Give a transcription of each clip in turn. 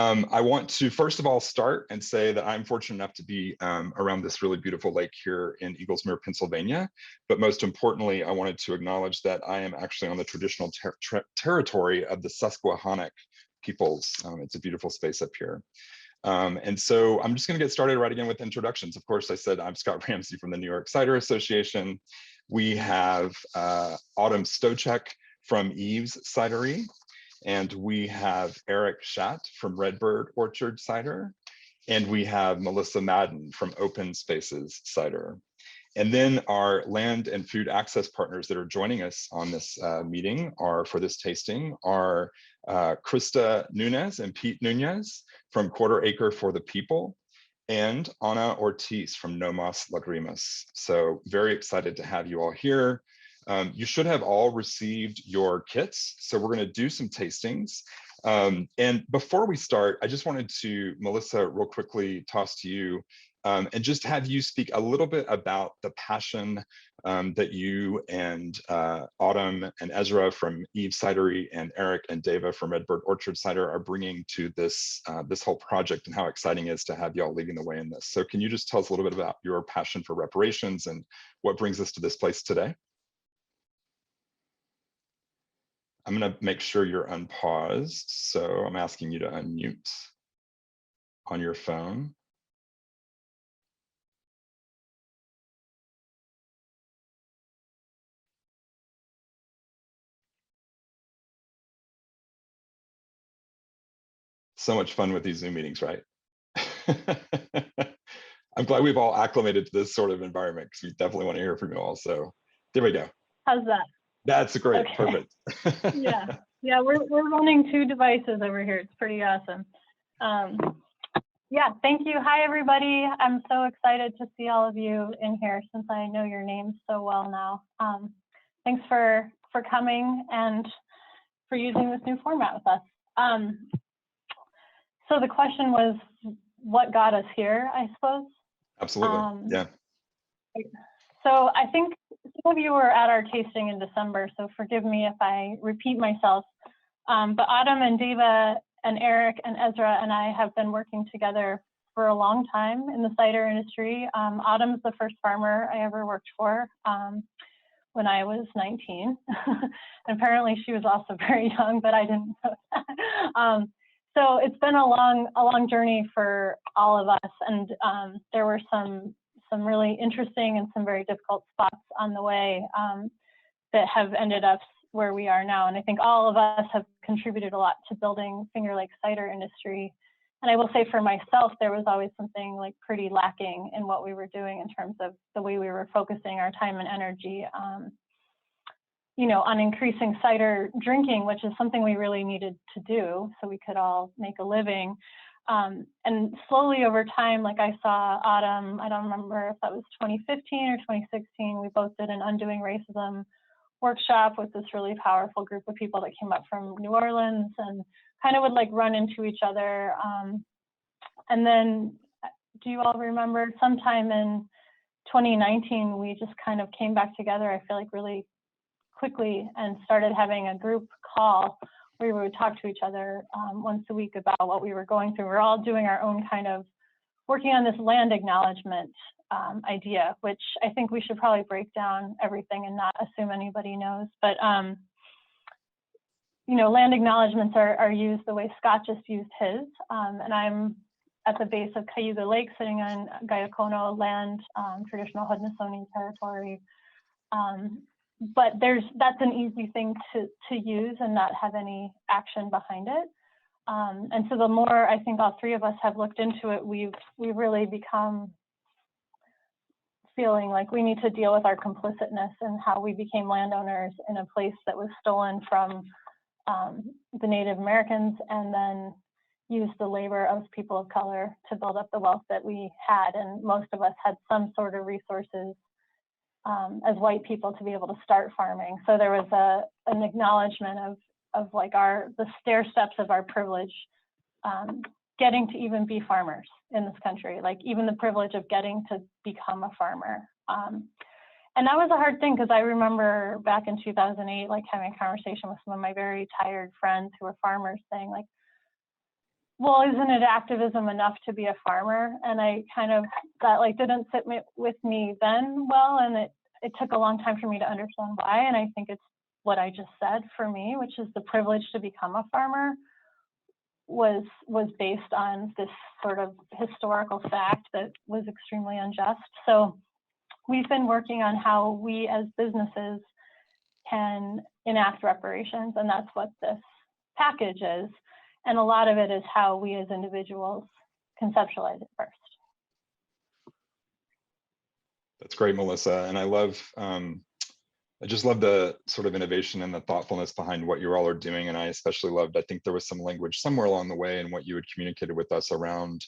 I want to first of all start and say that I'm fortunate enough to be around this really beautiful lake here in Eaglesmere, Pennsylvania. But most importantly, I wanted to acknowledge that I am actually on the traditional territory of the Susquehannock peoples. It's a beautiful space up here. And so I'm just going to get started right again with introductions. Of course, I said I'm Scott Ramsey from the New York Cider Association. We have Autumn Stochek from Eve's Cidery. And we have Eric Schatt from Redbyrd Orchard Cider. And we have Melissa Madden from Open Spaces Cider. And then our land and food access partners that are joining us on this meeting for this tasting are Christa Nunez and Pete Nunez from Acre for the People, and Ana Ortiz from No Mas Lagrimas. So very excited to have you all here. You should have all received your kits. So we're going to do some tastings. And before we start, I just wanted to, Melissa, real quickly toss to you and just have you speak a little bit about the passion that you and Autumn and Ezra from Eve Cidery and Eric and Deva from Redbyrd Orchard Cider are bringing to this, this whole project, and how exciting it is to have y'all leading the way in this. So can you just tell us a little bit about your passion for reparations and what brings us to this place today? I'm going to make sure you're unpaused. So I'm asking you to unmute on your phone. So much fun with these Zoom meetings, right? I'm glad we've all acclimated to this sort of environment, because we definitely want to hear from you all. So there we go. How's that? That's great. Okay. Perfect. Yeah, we're running 2 devices over here. It's pretty awesome. Yeah, thank you. Hi, everybody. I'm so excited to see all of you in here, since I know your names so well now. Thanks for coming and for using this new format with us. So the question was, what got us here, I suppose? Absolutely. Yeah. So I think some of you were at our tasting in December, so forgive me if I repeat myself. But Autumn and Deva and Eric and Ezra and I have been working together for a long time in the cider industry. Autumn's the first farmer I ever worked for when I was 19. And apparently she was also very young, but I didn't know that. So it's been a long journey for all of us, and there were some really interesting and some very difficult spots on the way that have ended up where we are now. And I think all of us have contributed a lot to building Finger Lake cider industry. And I will say for myself, there was always something like pretty lacking in what we were doing in terms of the way we were focusing our time and energy, you know, on increasing cider drinking, which is something we really needed to do so we could all make a living. And slowly over time, like I saw Autumn, I don't remember if that was 2015 or 2016, we both did an Undoing Racism workshop with this really powerful group of people that came up from New Orleans and kind of would like run into each other. And then, do you all remember sometime in 2019, we just kind of came back together, I feel like really quickly, and started having a group call where we would talk to each other once a week about what we were going through. We're all doing our own kind of working on this land acknowledgement idea, which I think we should probably break down everything and not assume anybody knows. But you know, land acknowledgements are used the way Scott just used his, and I'm at the base of Cayuga Lake, sitting on Gayacono land, traditional Haudenosaunee territory. But that's an easy thing to use and not have any action behind it. And so the more I think all 3 of us have looked into it, we've really become feeling like we need to deal with our complicitness and how we became landowners in a place that was stolen from the Native Americans, and then used the labor of people of color to build up the wealth that we had. And most of us had some sort of resources as white people to be able to start farming. So there was an acknowledgement of like the stair steps of our privilege, getting to even be farmers in this country, like even the privilege of getting to become a farmer. And that was a hard thing, because I remember back in 2008, like having a conversation with some of my very tired friends who were farmers, saying like, well, isn't it activism enough to be a farmer? And I kind of, that like didn't sit with me then well, and it took a long time for me to understand why. And I think it's what I just said for me, which is the privilege to become a farmer was based on this sort of historical fact that was extremely unjust. So we've been working on how we as businesses can enact reparations, and that's what this package is. And a lot of it is how we as individuals conceptualize it first. That's great, Melissa. And I just love the sort of innovation and the thoughtfulness behind what you all are doing. And I especially loved, I think there was some language somewhere along the way in what you had communicated with us around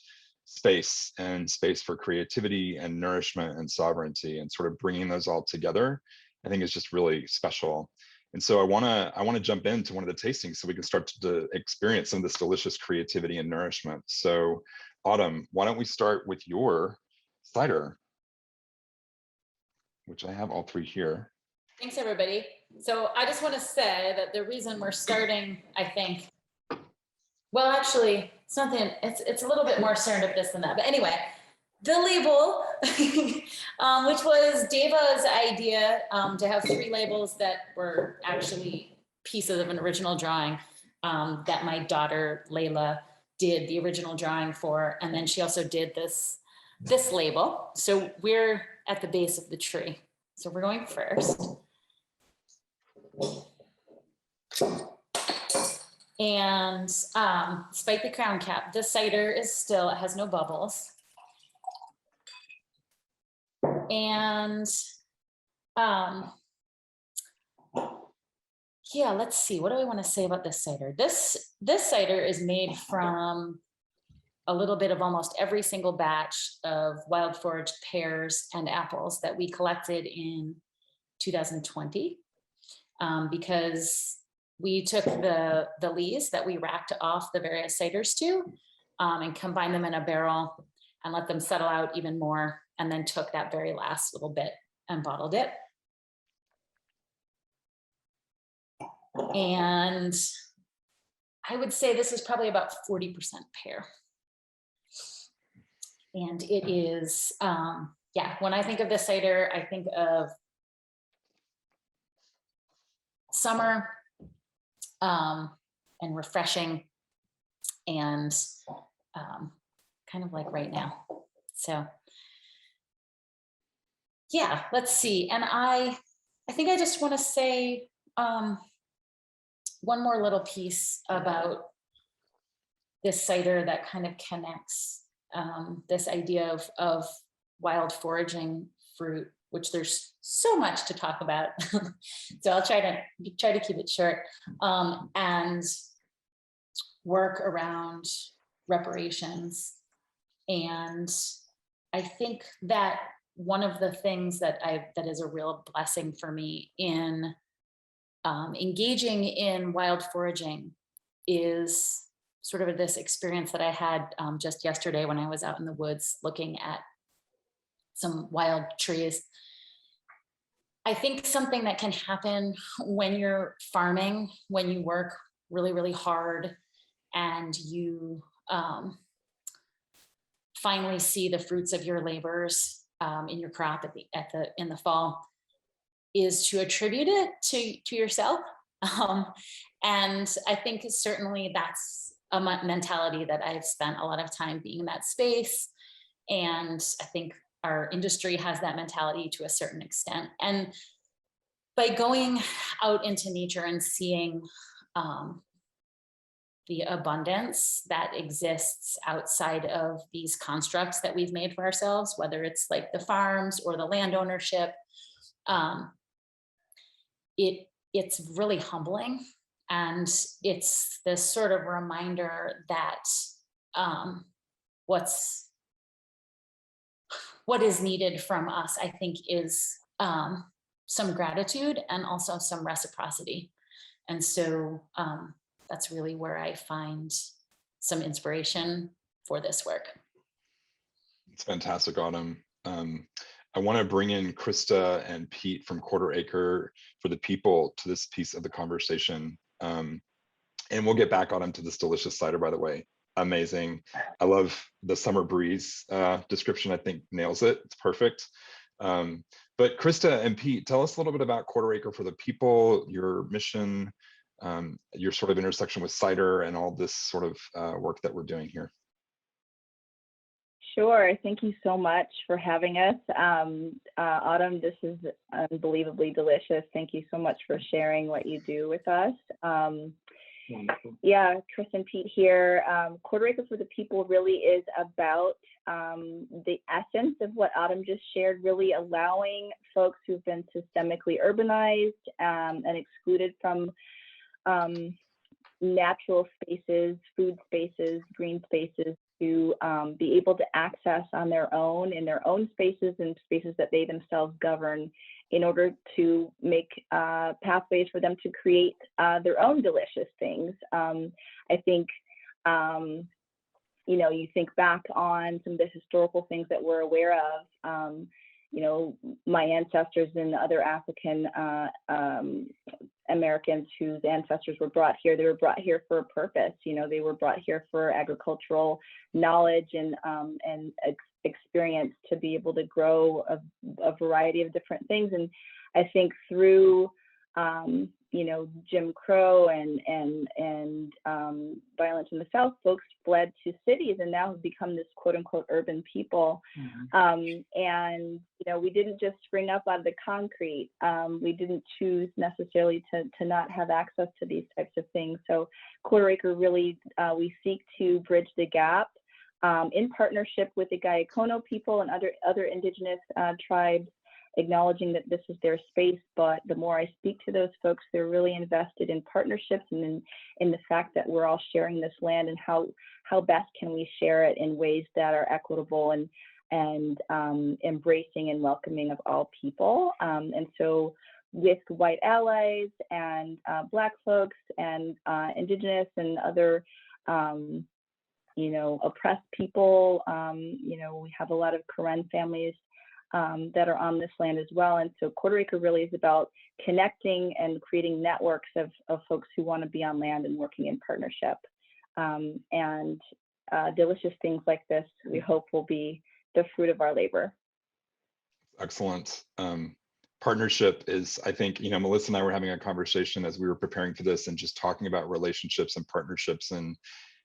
space and space for creativity and nourishment and sovereignty, and sort of bringing those all together, I think is just really special. And so I want to jump into one of the tastings so we can start to experience some of this delicious creativity and nourishment. So Autumn, why don't we start with your cider, which I have all three here. Thanks, everybody. So I just want to say that the reason we're starting, I think, well, actually, it's a little bit more serendipitous than that. But anyway, the label, which was Deva's idea to have 3 labels that were actually pieces of an original drawing that my daughter, Layla, did the original drawing for. And then she also did this label. So we're at the base of the tree. So we're going first. And despite the crown cap, this cider is still, it has no bubbles. And yeah, let's see, what do I want to say about this cider? This cider is made from a little bit of almost every single batch of wild foraged pears and apples that we collected in 2020, because we took the lees that we racked off the various ciders to and combined them in a barrel and let them settle out even more, and then took that very last little bit and bottled it. And I would say this is probably about 40% pear. And it is, yeah, when I think of this cider, I think of summer and refreshing and kind of like right now. So yeah, let's see. And I think I just want to say one more little piece about this cider that kind of connects this idea of wild foraging fruit, which there's so much to talk about. So I'll try to keep it short, and work around reparations. And I think that one of the things that is a real blessing for me in engaging in wild foraging is sort of this experience that I had just yesterday when I was out in the woods looking at some wild trees. I think something that can happen when you're farming, when you work really, really hard and you finally see the fruits of your labors in your crop in the fall, is to attribute it to yourself. And I think certainly that's a mentality that I've spent a lot of time being in that space. And I think our industry has that mentality to a certain extent. And by going out into nature and seeing the abundance that exists outside of these constructs that we've made for ourselves, whether it's like the farms or the land ownership, it's really humbling. And it's this sort of reminder that what is needed from us, I think, is some gratitude and also some reciprocity. And so that's really where I find some inspiration for this work. It's fantastic, Autumn. I want to bring in Christa and Pete from Acre for the people to this piece of the conversation. And we'll get back, Autumn, to this delicious cider, by the way. amazing. I love the summer breeze description. I think nails it. It's perfect. But Christa and Pete, tell us a little bit about Quarter Acre for the People, your mission, your sort of intersection with cider and all this sort of work that we're doing here. Sure. Thank you so much for having us. Autumn, this is unbelievably delicious. Thank you so much for sharing what you do with us. Yeah, Chris and Pete here. Quarter Acre for the People really is about the essence of what Autumn just shared, really allowing folks who've been systemically urbanized and excluded from natural spaces, food spaces, green spaces, to be able to access on their own, in their own spaces and spaces that they themselves govern, in order to make pathways for them to create their own delicious things. I think, you know, you think back on some of the historical things that we're aware of. You know, my ancestors and other African Americans whose ancestors were brought here, they were brought here for a purpose. You know, they were brought here for agricultural knowledge and experience to be able to grow a variety of different things. And I think through, you know, Jim Crow and violence in the South, folks fled to cities and now have become this quote unquote urban people. And, you know, we didn't just spring up out of the concrete. We didn't choose necessarily to not have access to these types of things. So Quarter Acre really, we seek to bridge the gap in partnership with the Gayakono people and other indigenous tribes, acknowledging that this is their space. But the more I speak to those folks, they're really invested in partnerships and in the fact that we're all sharing this land, and how best can we share it in ways that are equitable and embracing and welcoming of all people. And so with white allies and Black folks and indigenous and other you know, oppressed people, you know, we have a lot of Karen families that are on this land as well. And so Quarter Acre really is about connecting and creating networks of folks who want to be on land and working in partnership. And delicious things like this, we hope, will be the fruit of our labor. Excellent. Partnership is, I think, you know, Melissa and I were having a conversation as we were preparing for this and just talking about relationships and partnerships, and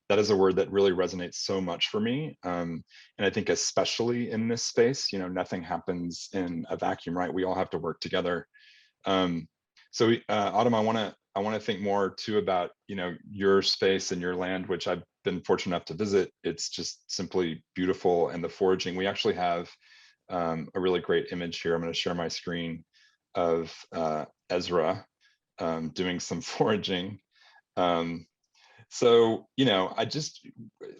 that is a word that really resonates so much for me. And I think especially in this space, you know, nothing happens in a vacuum, right? We all have to work together. So Autumn, I want to think more too about, you know, your space and your land, which I've been fortunate enough to visit. It's just simply beautiful. And the foraging, we actually have a really great image here. I'm going to share my screen of Ezra doing some foraging. So, you know,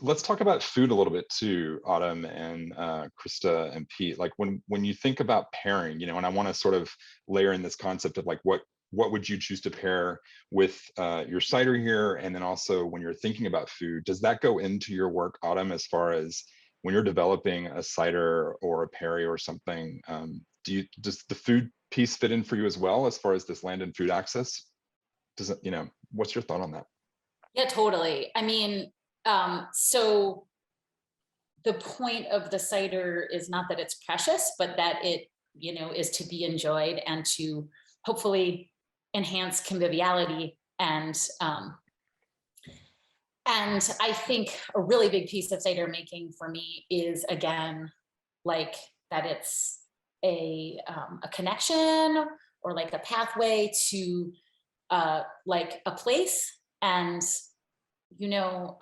let's talk about food a little bit too, Autumn and Christa and Pete. Like when you think about pairing, you know, and I want to sort of layer in this concept of like, what would you choose to pair with your cider here? And then also when you're thinking about food, does that go into your work, Autumn, as far as when you're developing a cider or a perry or something, does the food piece fit in for you as well, as far as this land and food access? Does it, you know, what's your thought on that? Yeah, totally. I mean, so the point of the cider is not that it's precious, but that it, you know, is to be enjoyed and to hopefully enhance conviviality. And I think a really big piece of cider making for me is, again, like that it's a connection or like a pathway to like a place. And, you know,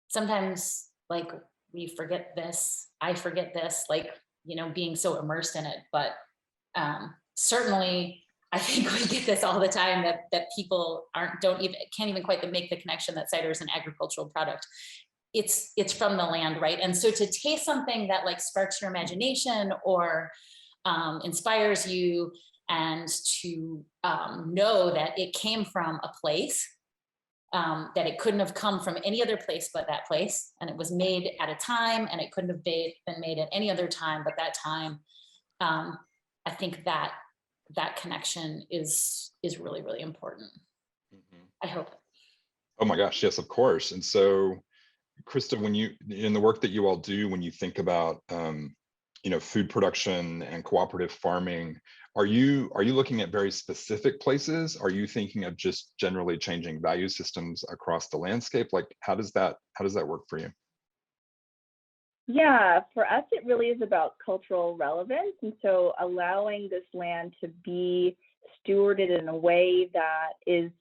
sometimes like we forget this, I forget this, like, you know, being so immersed in it. But certainly I think we get this all the time, that people can't even quite make the connection that cider is an agricultural product. It's from the land, right? And so to taste something that like sparks your imagination or inspires you, and to know that it came from a place, that it couldn't have come from any other place but that place, and it was made at a time, and it couldn't have been made at any other time but that time. I think that connection is really, really important. I hope. Oh my gosh, yes, of course. And so Christa, when you, in the work that you all do, when you think about, food production and cooperative farming, are you looking at very specific places? Are you thinking of just generally changing value systems across the landscape? Like, how does that work for you? Yeah, for us, it really is about cultural relevance. And so allowing this land to be stewarded in a way that is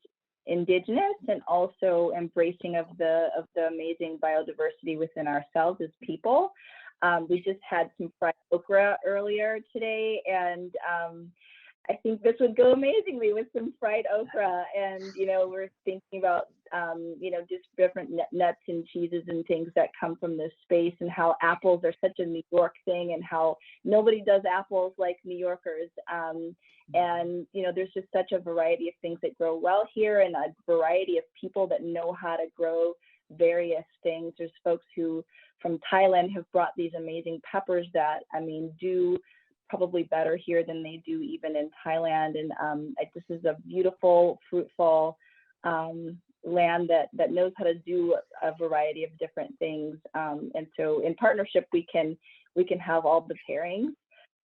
indigenous and also embracing of the amazing biodiversity within ourselves as people. We just had some fried okra earlier today, and I think this would go amazingly with some fried okra. And, we're thinking about, just different nuts and cheeses and things that come from this space, and how apples are such a New York thing, and how nobody does apples like New Yorkers. And, there's just such a variety of things that grow well here, and a variety of people that know how to grow various things. There's folks who from Thailand have brought these amazing peppers that, do probably better here than they do even in Thailand. And this is a beautiful, fruitful land that knows how to do a variety of different things. And so in partnership, we can have all the pairings.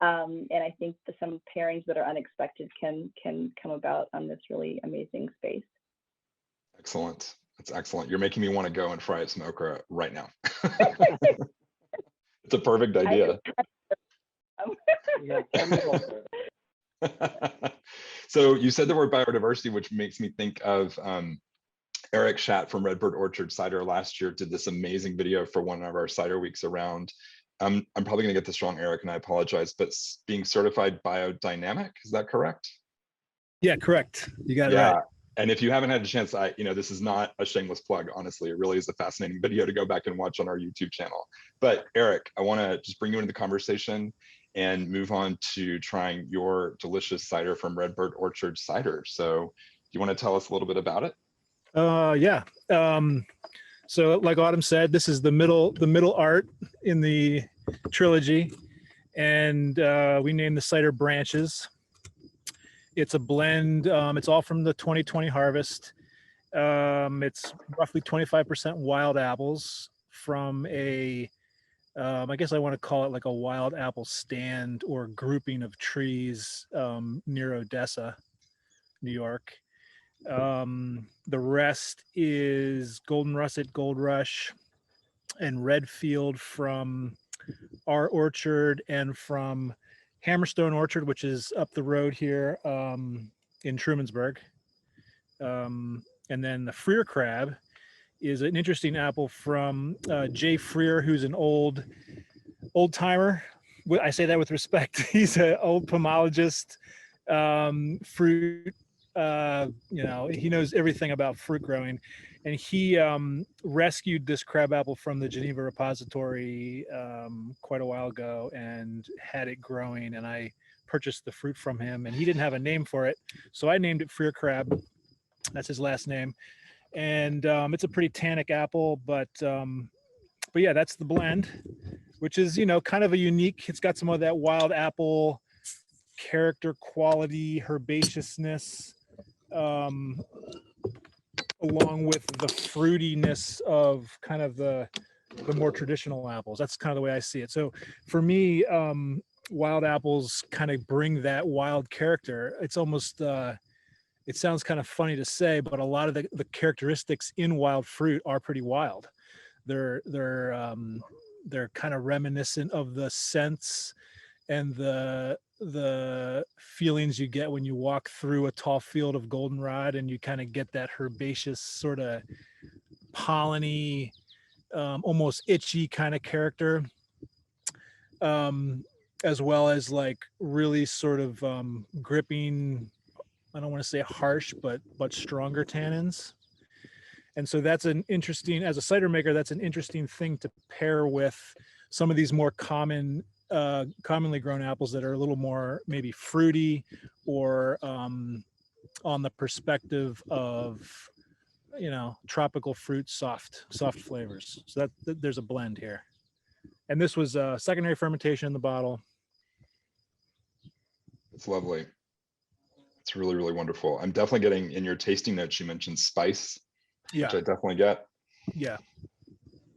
And I think some pairings that are unexpected can come about on this really amazing space. Excellent. That's excellent. You're making me want to go and fry up some okra right now. It's a perfect idea. So you said the word biodiversity, which makes me think of Eric Schatt from Redbyrd Orchard Cider last year did this amazing video for one of our cider weeks around, I'm probably going to get this wrong, Eric, and I apologize, but being certified biodynamic, is that correct? Yeah, correct. You got it right. And if you haven't had a chance, this is not a shameless plug, honestly. It really is a fascinating video to go back and watch on our YouTube channel. But Eric, I want to just bring you into the conversation and move on to trying your delicious cider from Redbyrd Orchard Cider. So do you want to tell us a little bit about it? Yeah. So like Autumn said, this is the middle art in the trilogy, and we named the cider Branches. It's a blend. It's all from the 2020 harvest. It's roughly 25% wild apples from I guess I want to call it like a wild apple stand or grouping of trees near Odessa, New York. The rest is Golden Russet, Gold Rush, and Redfield from our orchard, and from Hammerstone Orchard, which is up the road here in Trumansburg. And then the Freer Crab is an interesting apple from Jay Freer, who's an old timer. I say that with respect. He's an old pomologist, fruit. He knows everything about fruit growing, and he rescued this crab apple from the Geneva repository quite a while ago and had it growing, and I purchased the fruit from him, and he didn't have a name for it, so I named it Freer Crab. That's his last name. And it's a pretty tannic apple, but yeah, that's the blend, which is kind of a unique. It's got some of that wild apple character, quality, herbaceousness, along with the fruitiness of kind of the more traditional apples. That's kind of the way I see it. So for me, wild apples kind of bring that wild character. It's almost it sounds kind of funny to say, but a lot of the characteristics in wild fruit are pretty wild. They're kind of reminiscent of the scents and the feelings you get when you walk through a tall field of goldenrod, and you kind of get that herbaceous sort of polleny, almost itchy kind of character, as well as like really sort of gripping, I don't want to say harsh, but stronger tannins. And so that's an interesting, as a cider maker, that's an interesting thing to pair with some of these more commonly grown apples that are a little more maybe fruity, or on the perspective of, tropical fruit, soft flavors. So that there's a blend here. And this was secondary fermentation in the bottle. It's lovely. It's really, really wonderful. I'm definitely getting, in your tasting notes, you mentioned spice, Yeah. which I definitely get. Yeah.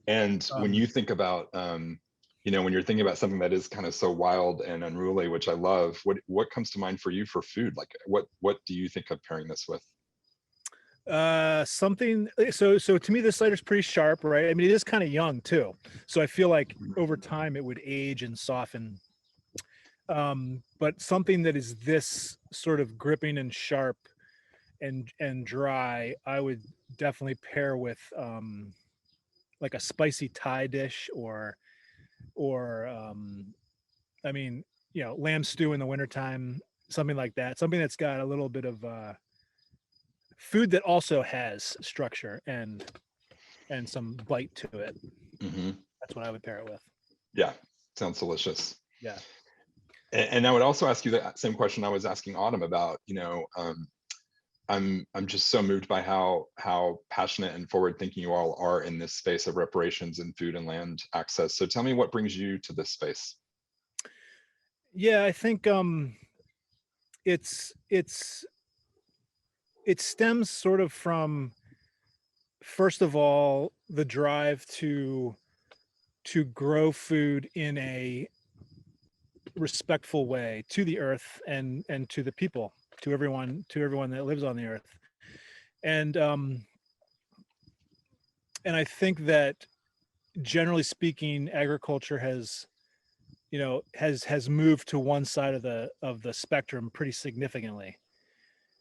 And when Um, you think about, when you're thinking about something that is kind of so wild and unruly, which I love, what comes to mind for you for food? Like, what do you think of pairing this with? something so to me this cider's pretty sharp, right? I mean, it is kind of young too, so I feel like over time it would age and soften. But something that is this sort of gripping and sharp and dry, I would definitely pair with like a spicy Thai dish, or I mean, lamb stew in the wintertime, something like that, something that's got a little bit of food that also has structure and some bite to it. Hmm. That's what I would pair it with. Yeah, sounds delicious. Yeah. And I would also ask you that same question I was asking Autumn about, I'm just so moved by how passionate and forward thinking you all are in this space of reparations and food and land access. So tell me what brings you to this space. Yeah, I think it stems sort of from, first of all, the drive to grow food in a respectful way to the earth and to the people, to everyone that lives on the earth. And and I think that generally speaking, agriculture has moved to one side of the spectrum pretty significantly.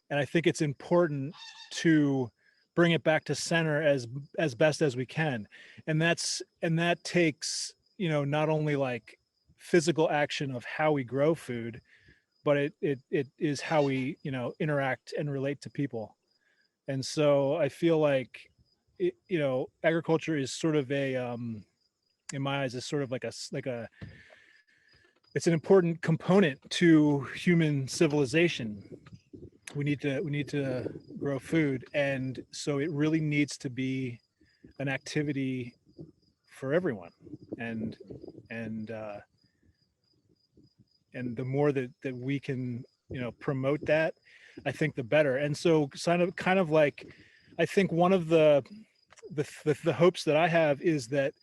And I think it's important to bring it back to center as best as we can. And that takes, not only like physical action of how we grow food, but it is how we, interact and relate to people. And so I feel like agriculture is sort of in my eyes, is sort of like a it's an important component to human civilization. We need to grow food, and so it really needs to be an activity for everyone. And and the more that we can, promote that, I think the better. And so kind of like, I think one of the hopes that I have is that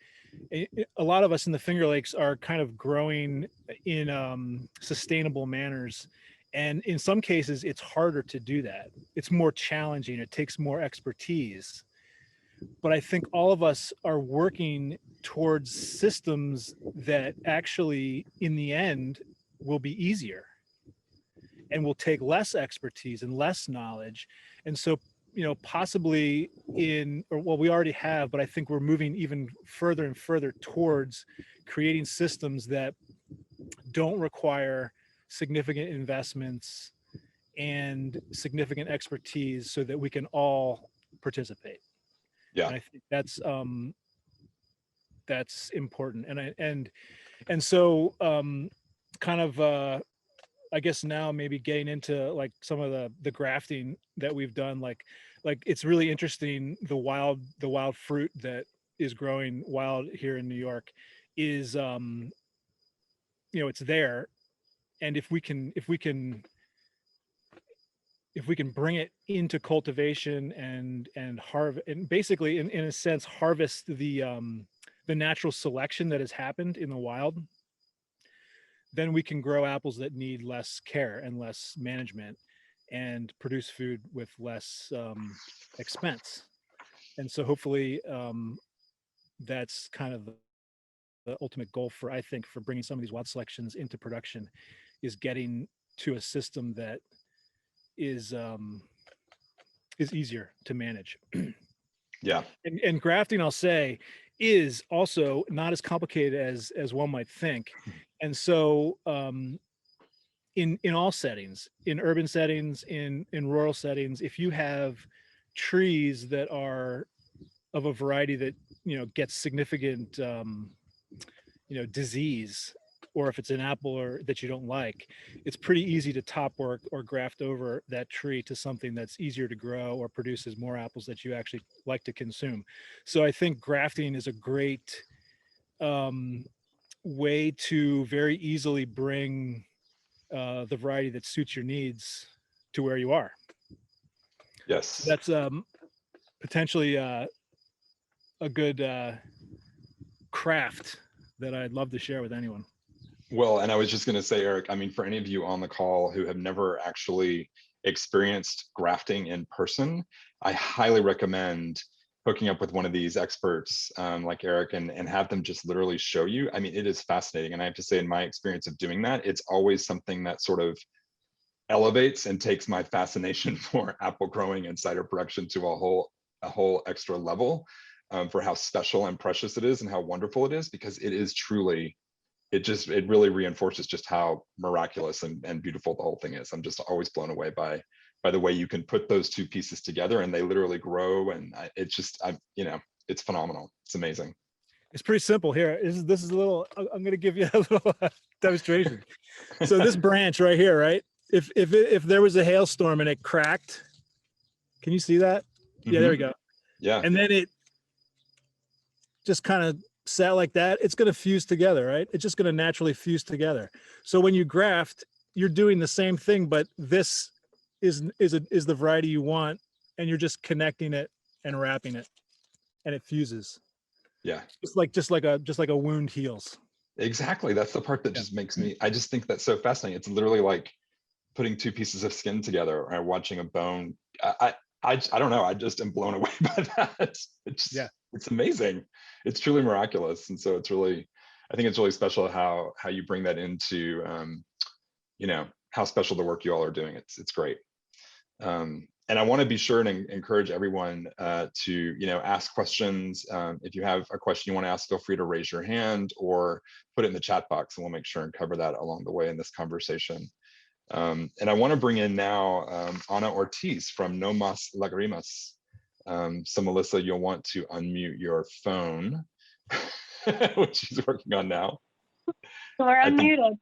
a lot of us in the Finger Lakes are kind of growing in sustainable manners. And in some cases, it's harder to do that. It's more challenging. It takes more expertise. But I think all of us are working towards systems that actually, in the end, will be easier and will take less expertise and less knowledge. And so, possibly we already have, but I think we're moving even further and further towards creating systems that don't require significant investments and significant expertise, so that we can all participate. Yeah. And I think that's important. And so kind of I guess now maybe getting into like some of the grafting that we've done, like it's really interesting. The wild fruit that is growing wild here in New York is it's there. And if we can bring it into cultivation and harvest, and basically in a sense harvest the natural selection that has happened in the wild, then we can grow apples that need less care and less management and produce food with less expense. And so hopefully that's kind of the ultimate goal for, I think, for bringing some of these wild selections into production, is getting to a system that is easier to manage. Yeah. And grafting, I'll say, is also not as complicated as one might think. And so in all settings, in urban settings, in rural settings, if you have trees that are of a variety that gets significant disease, or if it's an apple or that you don't like, it's pretty easy to top work or graft over that tree to something that's easier to grow or produces more apples that you actually like to consume. So I think grafting is a great way to very easily bring the variety that suits your needs to where you are. Yes. So that's potentially a good craft that I'd love to share with anyone. Well, and I was just going to say, Eric, I mean, for any of you on the call who have never actually experienced grafting in person, I highly recommend hooking up with one of these experts like Eric and have them just literally show you. I mean, it is fascinating. And I have to say, in my experience of doing that, it's always something that sort of elevates and takes my fascination for apple growing and cider production to a whole extra level for how special and precious it is and how wonderful it is, because it is truly, it really reinforces just how miraculous and beautiful the whole thing is. I'm just always blown away by the way you can put those two pieces together and they literally grow. And it's just, it's phenomenal. It's amazing. It's pretty simple. Here, this is a little, I'm going to give you a little demonstration. So this branch right here, right? If there was a hailstorm and it cracked, can you see that? Yeah, there we go. Yeah. And then it just kind of sat like that. It's going to fuse together, right? It's just going to naturally fuse together. So when you graft, you're doing the same thing, but this is the variety you want, and you're just connecting it and wrapping it, and it fuses. Yeah. Just like a wound heals. Exactly. That's the part that just makes me, I just think that's so fascinating. It's literally like putting two pieces of skin together or watching a bone. I don't know. I just am blown away by that. It's amazing. It's truly miraculous. And so it's really, I think it's really special how you bring that into, how special the work you all are doing. It's great. And I want to be sure and encourage everyone to, ask questions. If you have a question you want to ask, feel free to raise your hand or put it in the chat box, and we'll make sure and cover that along the way in this conversation. And I want to bring in now Ana Ortiz from No Mas Lagrimas. So Melissa, you'll want to unmute your phone, which she's working on now. So we're unmuted.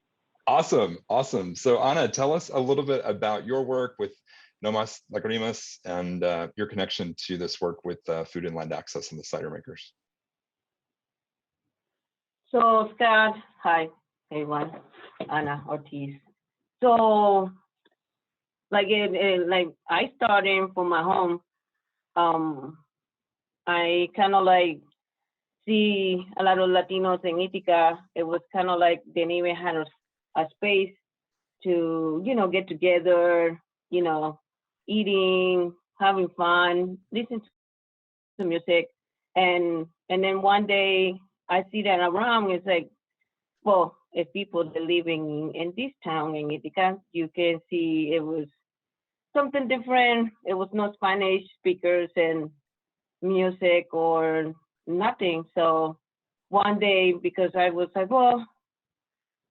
Awesome. So Ana, tell us a little bit about your work with No Mas Lagrimas and your connection to this work with food and land access and the cider makers. So Scott, hi everyone, Ana Ortiz. So like I started from my home. I kind of like see a lot of Latinos in Ithaca. It was kind of like they didn't even have a space to, get together, eating, having fun, listen to music. And then one day I see that around, it's like, well, if people are living in this town in Ithaca, you can see it was something different. It was no Spanish speakers and music or nothing. So one day, because I was like, well,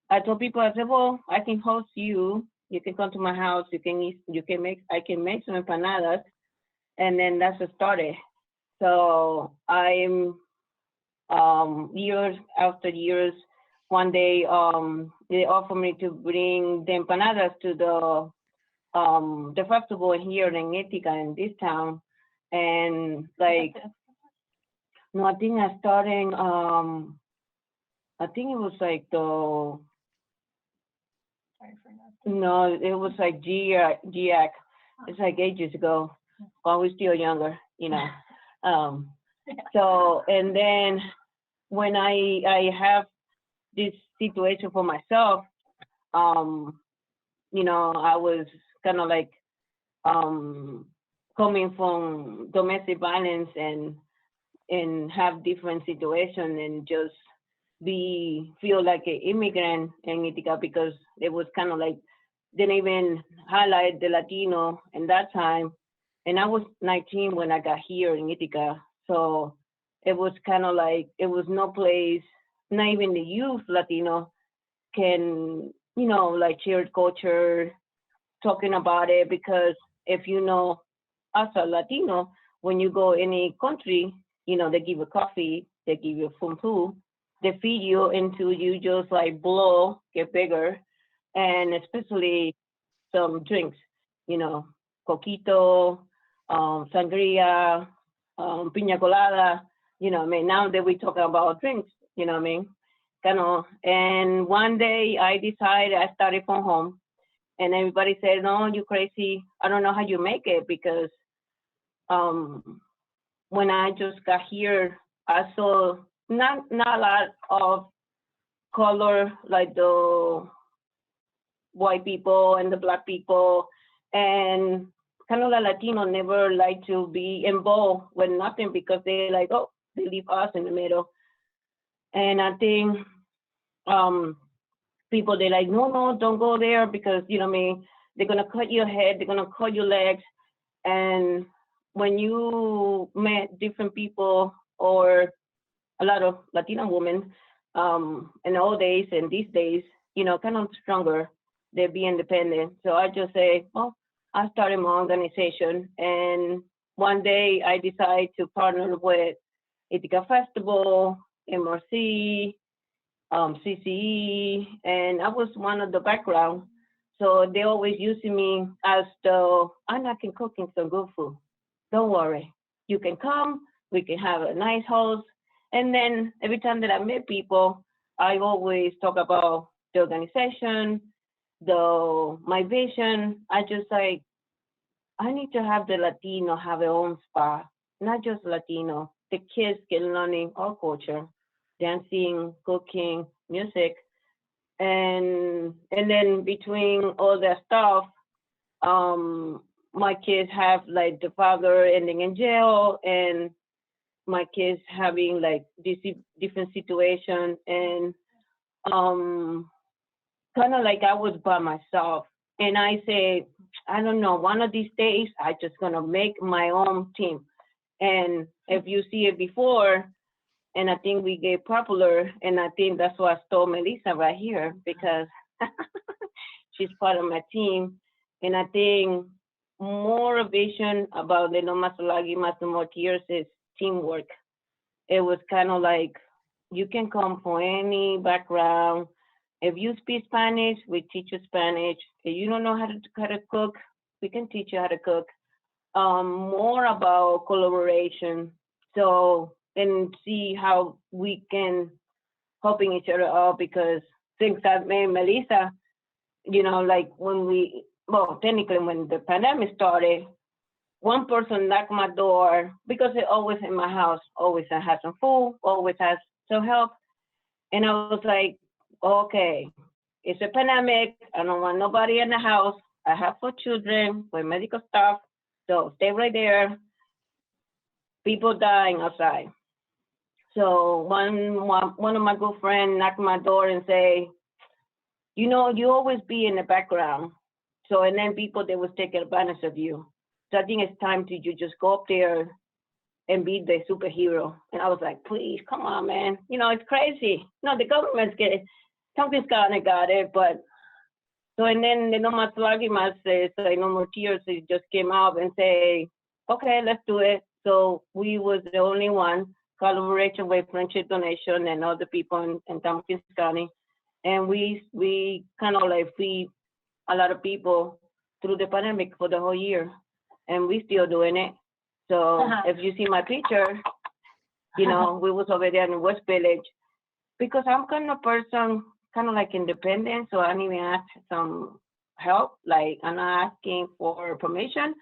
I told people, I said, well, I can host you. You can come to my house. I can make some empanadas. And then that's what started. So I'm years after years, one day they offered me to bring the empanadas to the festival here in Ithaca in this town. And like, no, I think I started, I think it was like no, it was like GIAC. It's like ages ago. While we're still younger, So, and then when I have this situation for myself, I was kind of like coming from domestic violence and have different situations and just feel like an immigrant in Ithaca, because it was kind of like didn't even highlight the Latino in that time. And I was 19 when I got here in Ithaca. So it was kind of like, it was no place, not even the youth Latino can, like share culture, talking about it, because if as a Latino, when you go any country, they give you coffee, they give you food, they feed you until you just like blow, get bigger, and especially some drinks, coquito, sangria, piña colada, now that we're talking about drinks, and one day I decided, I started from home, and everybody said, no, you crazy, I don't know how you make it, because when I just got here, I saw not a lot of color like the white people and the black people, and kind of the Latino never like to be involved with nothing because they like, oh, they leave us in the middle. And I think people, they like, no, don't go there because, you know what I mean, they're gonna cut your head, they're gonna cut your legs. And when you met different people or a lot of Latina women in the old days and these days, you know, kind of stronger, they be independent. So I just say, well, I started my organization, and one day I decided to partner with Ithaca Festival, MRC, CCE, and I was one of the background. So they always using me as the, I'm not cooking some good food. Don't worry, you can come, we can have a nice house. And then every time that I meet people, I always talk about the organization, my vision. I just like, I need to have the Latino have their own spot, not just Latino. The kids get learning our culture, dancing, cooking, music. And then between all that stuff, my kids have like the father ending in jail, and my kids having like this different situation, and kind of like I was by myself. And I say, I don't know, one of these days I just gonna make my own team. And if you see it before, and I think we get popular, and I think that's why I stole Melissa right here, because she's part of my team. And I think more vision about the No Mas Lagrimas, No More Tears is teamwork. It was kind of like, you can come from any background. If you speak Spanish, we teach you Spanish. If you don't know how to cook, we can teach you how to cook. More about collaboration. So, and see how we can helping each other out, because since I met Melissa, you know, like technically when the pandemic started, one person knocked my door, because it always in my house, always I have some food, always has some help. And I was like, okay, it's a pandemic. I don't want nobody in the house. I have 4 children with medical stuff. So stay right there. People dying outside. So one of my good friends knocked my door and say, you know, you always be in the background. So, and then people, they was taking advantage of you. So I think it's time to you just go up there and be the superhero. And I was like, please, come on, man. You know, it's crazy. No, the government's something's kind of got it, but. So, and then the No Mas Lagrimas says, like, No More Tears, it just came out and say, okay, let's do it. So we was the only one, collaboration with Friendship Donation and other people in Tompkins County. And we kind of like feed a lot of people through the pandemic for the whole year. And we still doing it. So if you see my picture, you know, we was over there in the West Village, because I'm kind of person, kind of like independent. So I didn't even ask some help. Like, I'm not asking for permission.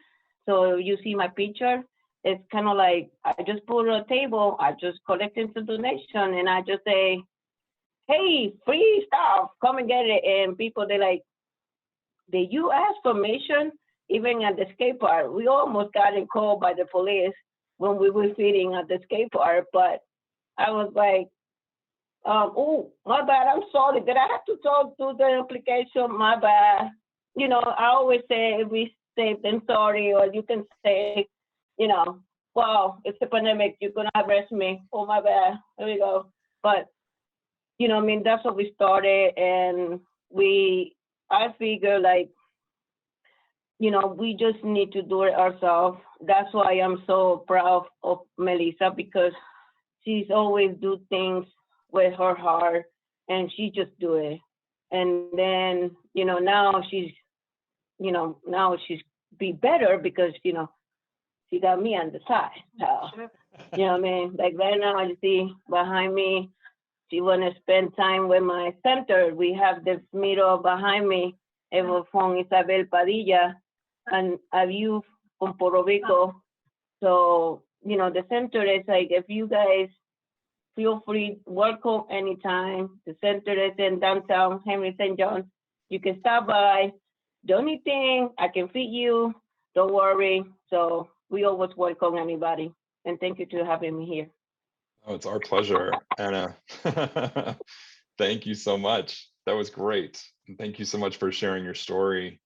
So you see my picture, it's kind of like, I just put a table, I just collecting some donation, and I just say, hey, free stuff, come and get it. And people, they like, did you ask permission? Even at the skate park, we almost got called by the police when we were feeding at the skate park. But I was like, oh, my bad, I'm sorry. Did I have to talk to the application? My bad. You know, I always say, if we say, I'm sorry, or you can say, you know, wow, it's a pandemic, you're gonna arrest me. Oh, my bad, there we go. But, you know, I mean, that's what we started, and I figure like, you know, we just need to do it ourselves. That's why I'm so proud of Melissa, because she's always do things with her heart, and she just do it. And then, you know, now she's be better because, you know, she got me on the side. So, you know what I mean? Like right now, you see behind me, she want to spend time with my center. We have the mirror behind me, it was from Isabel Padilla, and a view from Puerto Rico. So, you know, the center is like, if you guys feel free, welcome anytime. The center is in downtown Henry St. John's. You can stop by. The only thing, I can feed you. Don't worry. So we always welcome anybody. And thank you to having me here. Oh, it's our pleasure, Anna. Thank you so much. That was great. And thank you so much for sharing your story.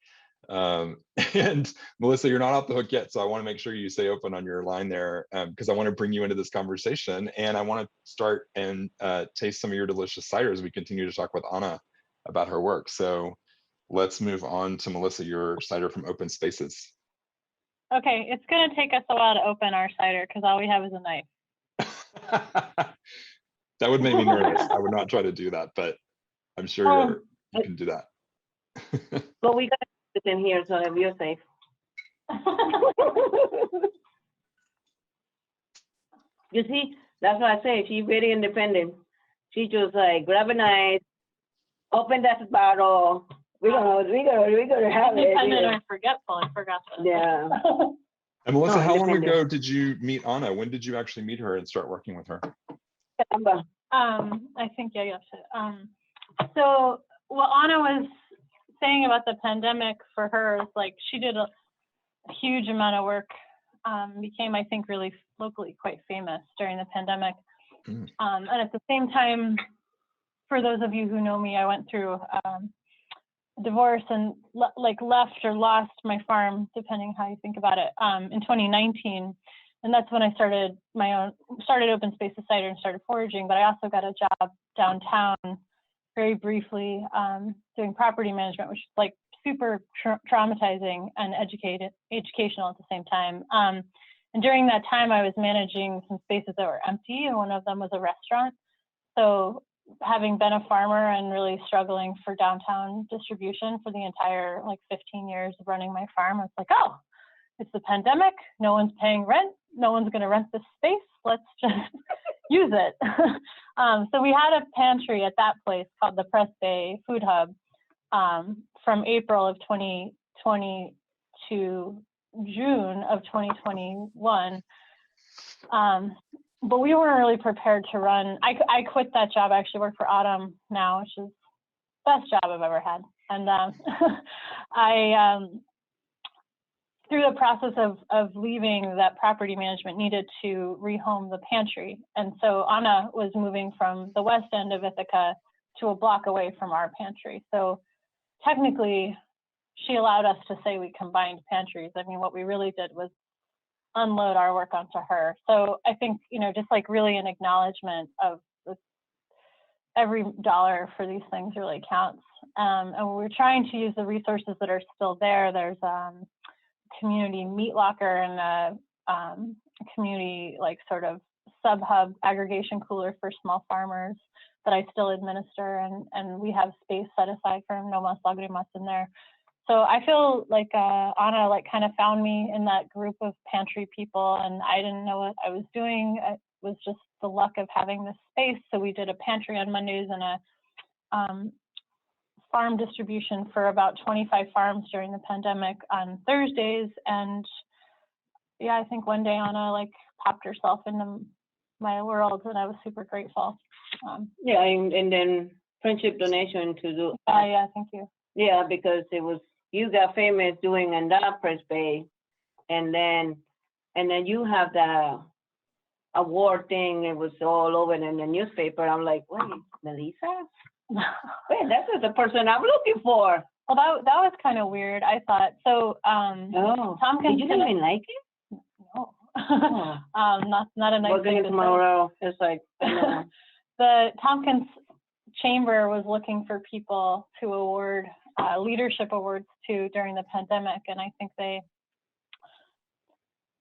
And Melissa, you're not off the hook yet, so I want to make sure you stay open on your line there, because I want to bring you into this conversation, and I want to start and taste some of your delicious cider as we continue to talk with Ana about her work. So let's move on to Melissa, your cider from Open Spaces. Okay, it's gonna take us a while to open our cider because all we have is a knife. That would make me nervous. I would not try to do that, but I'm sure you can do that. But we got it in here, so you're safe. You see, that's what I say. She's very independent. She just like grab a knife, open that bottle. We're gonna have it. Independent or forgetful, I forgot that. Yeah. And Melissa, No, how long independent. ago did you meet Ana? When did you actually meet her and start working with her? I think, yeah, so what Ana was saying about the pandemic for her is like she did a huge amount of work, became, I think, really locally quite famous during the pandemic. And at the same time, for those of you who know me, I went through divorce and left or lost my farm, depending how you think about it, in 2019. And that's when I started Open Spaces Cider and started foraging, but I also got a job downtown very briefly doing property management, which is like super traumatizing and educational at the same time. And during that time, I was managing some spaces that were empty, and one of them was a restaurant. So having been a farmer and really struggling for downtown distribution for the entire 15 years of running my farm, I was like, oh, it's the pandemic, no one's paying rent, no one's gonna rent this space, let's just use it. So we had a pantry at that place called the Press Bay Food Hub from April of 2020 to June of 2021. But we weren't really prepared to run. I quit that job. I actually work for Autumn now, which is the best job I've ever had. And through the process of leaving, that property management needed to rehome the pantry. And so Ana was moving from the west end of Ithaca to a block away from our pantry. So technically, she allowed us to say we combined pantries. I mean, what we really did was unload our work onto her. So I think, just really an acknowledgement of every dollar for these things really counts. And we're trying to use the resources that are still there. There's community meat locker and a community sort of sub-hub aggregation cooler for small farmers that I still administer, and we have space set aside for No Mas Lagrimas in there. So I feel like Ana kind of found me in that group of pantry people, and I didn't know what I was doing. It was just the luck of having this space. So we did a pantry on Mondays and a farm distribution for about 25 farms during the pandemic on Thursdays. And yeah, I think one day Ana popped herself into my world, and I was super grateful. Yeah, and then friendship donation to do. Yeah, thank you. Yeah, because you got famous doing in that Press Bay, and then you have the award thing. It was all over in the newspaper. I'm like, wait, Melissa? Wait, that's the person I'm looking for. Well, that was kind of weird, I thought. So, Tompkins. Did you even like it? No. Oh. Not a nice Working thing to tomorrow. It's like, the Tompkins Chamber was looking for people to award leadership awards to during the pandemic, and I think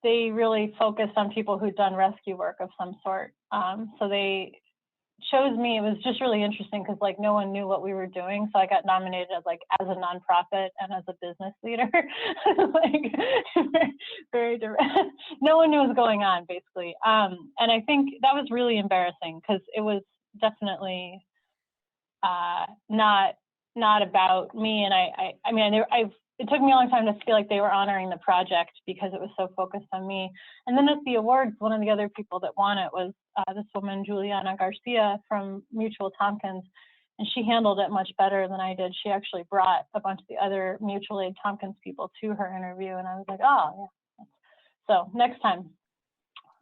they really focused on people who'd done rescue work of some sort. So they chose me. It was just really interesting because no one knew what we were doing, so I got nominated as a nonprofit and as a business leader. Very direct. No one knew what was going on, basically. And I think that was really embarrassing because it was definitely not about me. And I mean, I've it took me a long time to feel like they were honoring the project because it was so focused on me. And then at the awards, one of the other people that won it was this woman, Juliana Garcia from Mutual Tompkins, and she handled it much better than I did. She actually brought a bunch of the other mutual aid Tompkins people to her interview, and I was like, oh, yeah. So next time.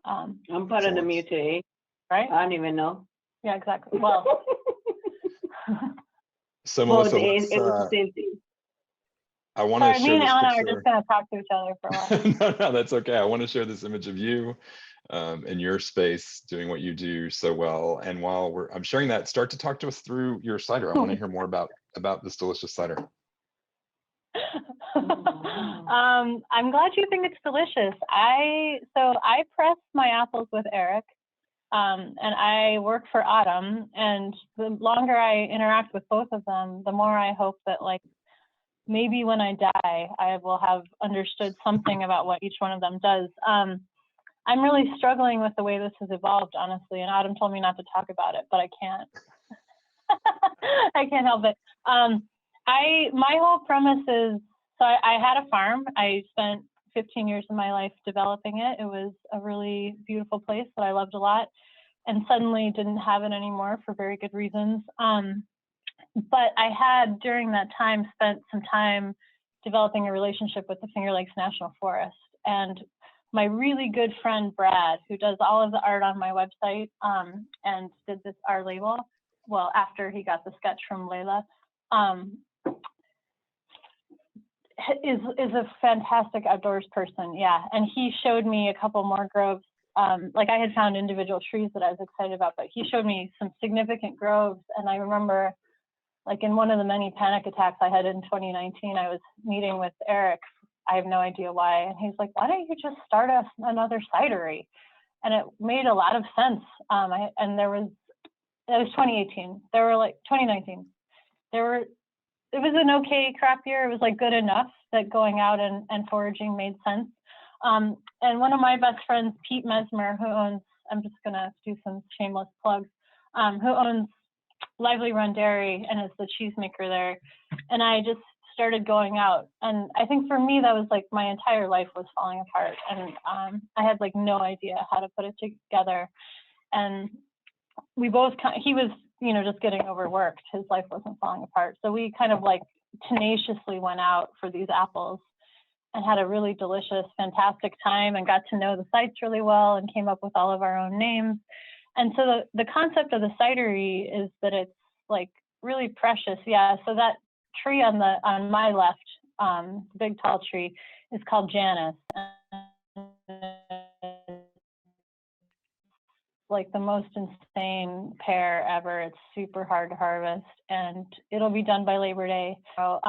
I'm part of the Excellent. mutual aid. Right? I don't even know. Yeah, exactly. Well, So Well, Melissa, it let's, was the same thing. I want sorry, to me share and this Anna are picture. just going to talk to each other for a while. No, that's okay. I want to share this image of you in your space doing what you do so well. And while I'm sharing that, start to talk to us through your cider. I want to hear more about this delicious cider. I'm glad you think it's delicious. So I press my apples with Eric, and I work for Autumn. And the longer I interact with both of them, the more I hope that, like, maybe when I die, I will have understood something about what each one of them does. I'm really struggling with the way this has evolved, honestly. And Autumn told me not to talk about it, but I can't. I can't help it. My whole premise is, so I had a farm. I spent 15 years of my life developing it. It was a really beautiful place that I loved a lot, and suddenly didn't have it anymore for very good reasons. But I had, during that time, spent some time developing a relationship with the Finger Lakes National Forest. And my really good friend, Brad, who does all of the art on my website and did this art label, well, after he got the sketch from Layla, is a fantastic outdoors person, yeah. And he showed me a couple more groves. Like, I had found individual trees that I was excited about, but he showed me some significant groves. And I remember, like, in one of the many panic attacks I had in 2019, I was meeting with Eric. I have no idea why. And he's like, why don't you just start another cidery? And it made a lot of sense. And it was 2018. There were like 2019. It was an okay crop year. It was like good enough that going out and foraging made sense. And one of my best friends, Pete Mesmer, who owns, I'm just gonna do some shameless plugs, who owns Lively Run Dairy and is the cheesemaker there. And I just started going out. And I think for me, that was like my entire life was falling apart. And I had like no idea how to put it together. And we both, he was, just getting overworked. His life wasn't falling apart. So we kind of like tenaciously went out for these apples and had a really delicious, fantastic time and got to know the sites really well and came up with all of our own names. And so the concept of the cidery is that it's like really precious. Yeah, so that tree on my left, the big tall tree, is called Janus. Like the most insane pear ever. It's super hard to harvest, and it'll be done by Labor Day. So,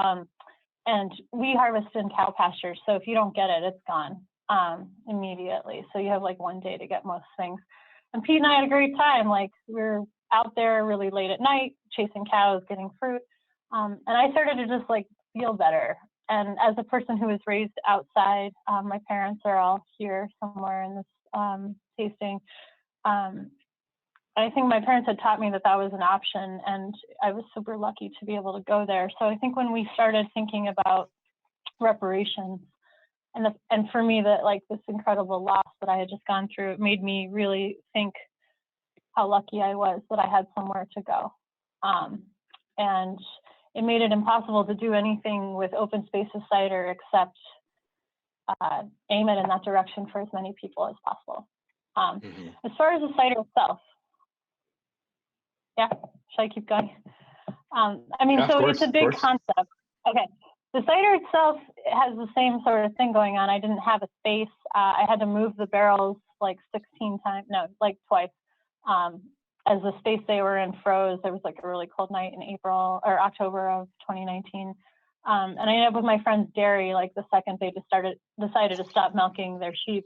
and we harvest in cow pastures, so if you don't get it, it's gone immediately. So you have like one day to get most things. And Pete and I had a great time. Like, we were out there really late at night, chasing cows, getting fruit. And I started to just like feel better. And as a person who was raised outside, my parents are all here somewhere in this tasting. I think my parents had taught me that was an option, and I was super lucky to be able to go there. So I think when we started thinking about reparations, and for me, that like this incredible loss that I had just gone through, it made me really think how lucky I was that I had somewhere to go. And it made it impossible to do anything with Open Spaces Cider except aim it in that direction for as many people as possible. As far as the cider itself, yeah, should I keep going? I mean, Yeah, so course, it's a big concept. Okay, the cider itself has the same sort of thing going on. I didn't have a space. I had to move the barrels like 16 times, no, like twice. As the space they were in froze, there was like a really cold night in April or October of 2019. And I ended up with my friend's dairy like the second they decided to stop milking their sheep.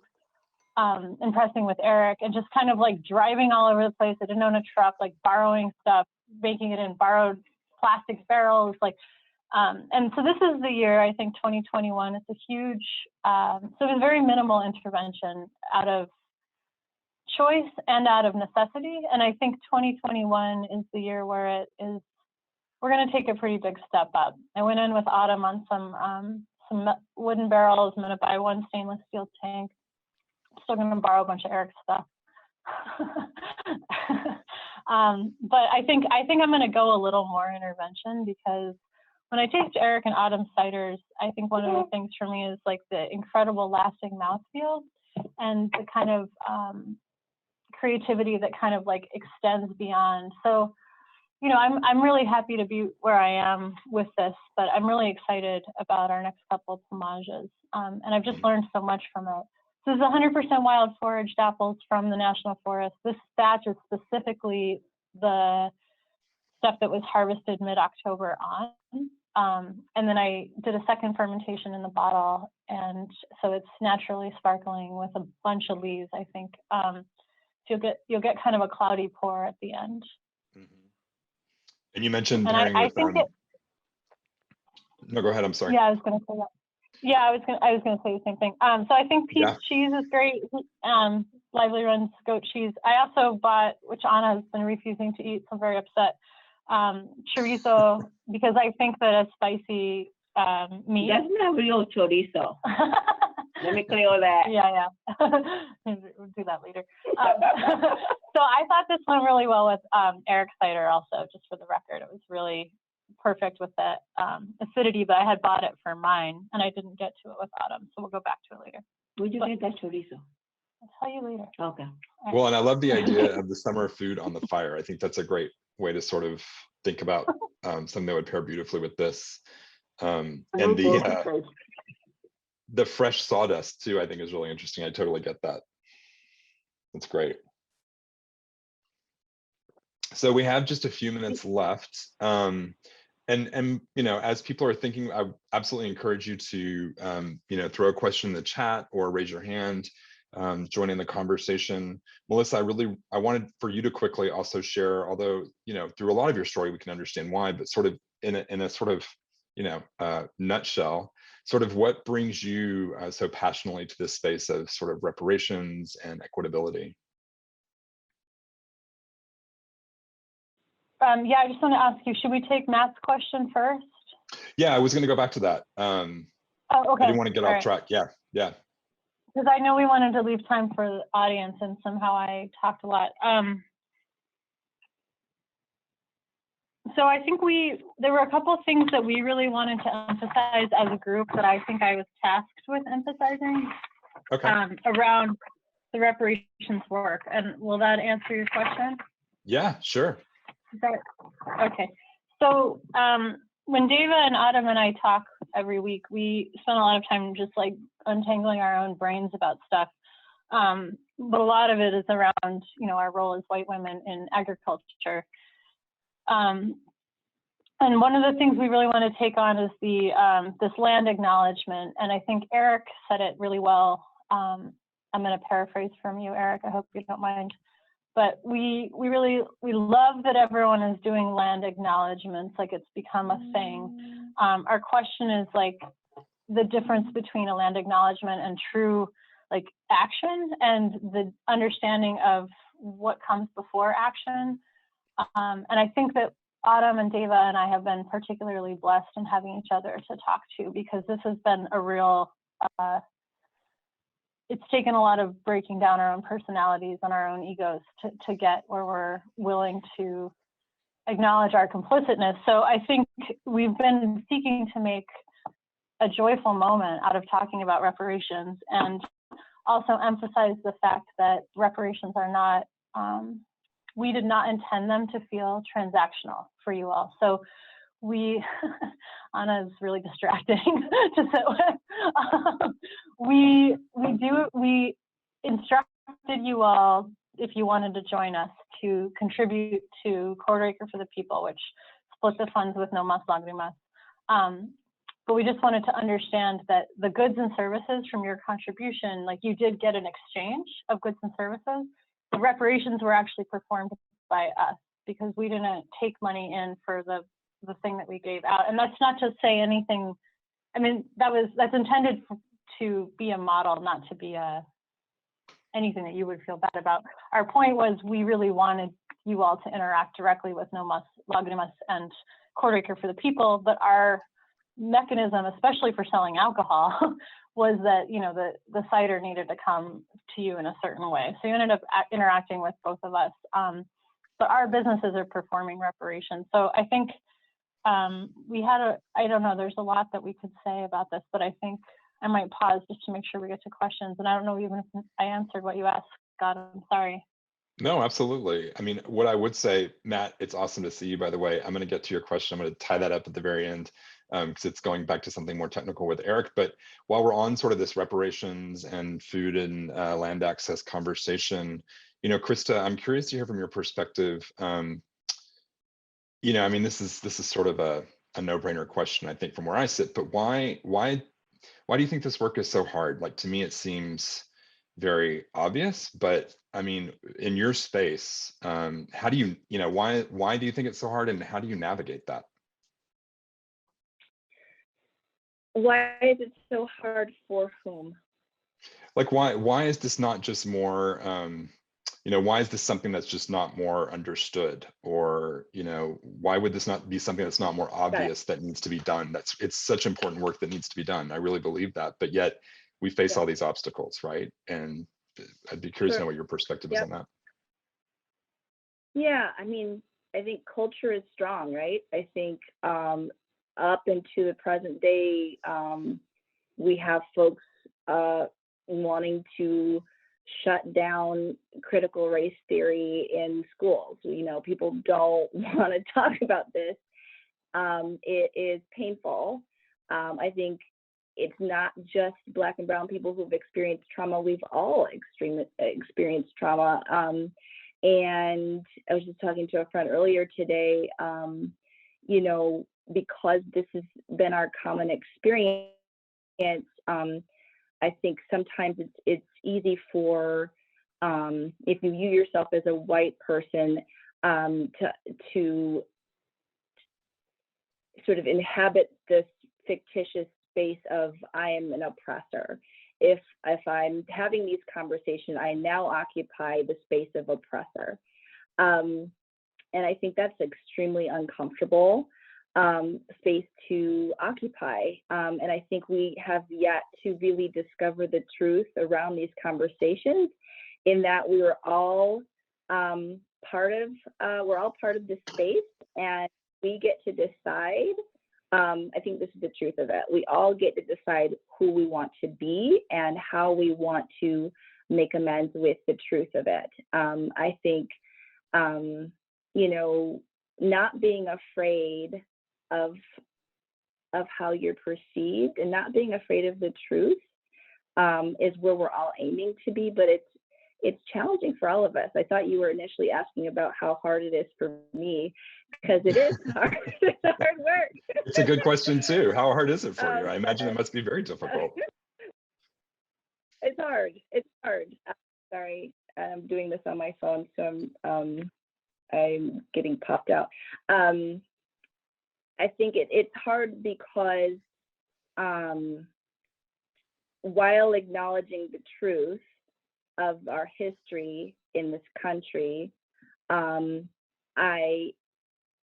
Impressing with Eric and just kind of like driving all over the place. I didn't own a truck, like borrowing stuff, making it in borrowed plastic barrels, like, and so this is the year, I think 2021, it's a huge, so it was very minimal intervention out of choice and out of necessity. And I think 2021 is the year where we're going to take a pretty big step up. I went in with Autumn on some wooden barrels. I'm gonna buy one stainless steel tank. Still gonna borrow a bunch of Eric's stuff. But I think I'm gonna go a little more intervention, because when I taste Eric and Autumn ciders, I think one of the things for me is like the incredible lasting mouthfeel and the kind of creativity that kind of like extends beyond. So, you know, I'm really happy to be where I am with this, but I'm really excited about our next couple of pomages. And I've just learned so much from it. This is 100% wild foraged apples from the National Forest. This batch is specifically the stuff that was harvested mid-October on. And then I did a second fermentation in the bottle, and so it's naturally sparkling with a bunch of leaves, I think. So you'll get kind of a cloudy pour at the end. And you mentioned And pairing I with think no, go ahead, I'm sorry. yeah, I was gonna say that. Yeah, I was gonna say the same thing. So I think Pete's cheese is great. Lively Runs goat cheese. I also bought, which Ana has been refusing to eat, so I'm very upset, chorizo, because I think that a spicy meat. That's not real chorizo. Let me clear that. Yeah. We'll do that later. So I thought this went really well with Eric's cider also, just for the record. It was really perfect with that acidity, but I had bought it for mine and I didn't get to it with Autumn. So we'll go back to it later. Where'd you get that chorizo? I'll tell you later. Okay. Well, and I love the idea of the summer food on the fire. I think that's a great way to sort of think about something that would pair beautifully with this. And the fresh sawdust too, I think is really interesting. I totally get that. That's great. So we have just a few minutes left. And you know, as people are thinking, I absolutely encourage you to you know, throw a question in the chat or raise your hand, join in the conversation. Melissa, I wanted for you to quickly also share, although, you know, through a lot of your story we can understand why, but sort of in a sort of, you know, nutshell, sort of what brings you so passionately to this space of sort of reparations and equitability. Yeah, I just want to ask you, should we take Matt's question first? Yeah, I was going to go back to that. Oh, okay. I didn't want to get off track. Yeah. Because I know we wanted to leave time for the audience, and somehow I talked a lot. So I think there were a couple of things that we really wanted to emphasize as a group that I think I was tasked with emphasizing around the reparations work. And will that answer your question? Yeah, sure. Okay. So when Deva and Autumn and I talk every week, we spend a lot of time just like untangling our own brains about stuff. But a lot of it is around, you know, our role as white women in agriculture. And one of the things we really want to take on is this land acknowledgement. And I think Eric said it really well. I'm going to paraphrase from you, Eric. I hope you don't mind. But we love that everyone is doing land acknowledgements, like it's become a thing. Our question is like the difference between a land acknowledgement and true like action, and the understanding of what comes before action. And I think that Autumn and Deva and I have been particularly blessed in having each other to talk to, because this has been a real, it's taken a lot of breaking down our own personalities and our own egos to get where we're willing to acknowledge our complicitness. So I think we've been seeking to make a joyful moment out of talking about reparations, and also emphasize the fact that reparations are not, we did not intend them to feel transactional for you all. So Ana is really distracting to sit with. We instructed you all, if you wanted to join us, to contribute to Acre for the People, which split the funds with No Mas Lagrimas. But we just wanted to understand that the goods and services from your contribution, like you did get an exchange of goods and services. The reparations were actually performed by us, because we didn't take money in for the thing that we gave out. And that's not to say anything, I mean, that's intended to be a model, not to be anything that you would feel bad about. Our point was we really wanted you all to interact directly with No Mas Lagrimas and Acre for the People, but mechanism, especially for selling alcohol, was that, you know, the cider needed to come to you in a certain way. So you ended up interacting with both of us. But our businesses are performing reparations. So I think we had I don't know, there's a lot that we could say about this, but I think I might pause just to make sure we get to questions. And I don't know even if I answered what you asked, Scott, I'm sorry. No, absolutely. I mean, what I would say, Matt, it's awesome to see you, by the way. I'm going to get to your question. I'm going to tie that up at the very end because it's going back to something more technical with Eric. But while we're on sort of this reparations and food and land access conversation, you know, Christa, I'm curious to hear from your perspective. You know, I mean, this is sort of a no-brainer question, I think, from where I sit. But why do you think this work is so hard? Like, to me, it seems very obvious, but I mean, in your space, how do you, you know, why do you think it's so hard, and how do you navigate that? Why is it so hard for whom? Like, why is this not just more, you know, why is this something that's just not more understood? Or, you know, why would this not be something that's not more obvious that needs to be done? It's such important work that needs to be done. I really believe that, but yet we face all these obstacles, right? And I'd be curious to know what your perspective is on that. Yeah, I mean, I think culture is strong, right? I think up into the present day, we have folks wanting to shut down critical race theory in schools. You know, people don't want to talk about this. It is painful. I think it's not just Black and brown people who've experienced trauma. We've all experienced trauma. And I was just talking to a friend earlier today, you know, because this has been our common experience, I think sometimes it's easy for, if you view yourself as a white person, to sort of inhabit this fictitious space of I am an oppressor. If I'm having these conversations, I now occupy the space of oppressor. And I think that's extremely uncomfortable space to occupy. And I think we have yet to really discover the truth around these conversations, in that we were all we're all part of this space, and we get to decide. I think this is the truth of it. We all get to decide who we want to be and how we want to make amends with the truth of it. I think, you know, not being afraid of how you're perceived and not being afraid of the truth is where we're all aiming to be, but it's challenging for all of us. I thought you were initially asking about how hard it is for me, because it is hard. It's hard work. It's a good question too. How hard is it for you? I imagine it must be very difficult. It's hard. It's hard. Sorry, I'm doing this on my phone, so I'm getting popped out. I think it's hard because while acknowledging the truth of our history in this country, I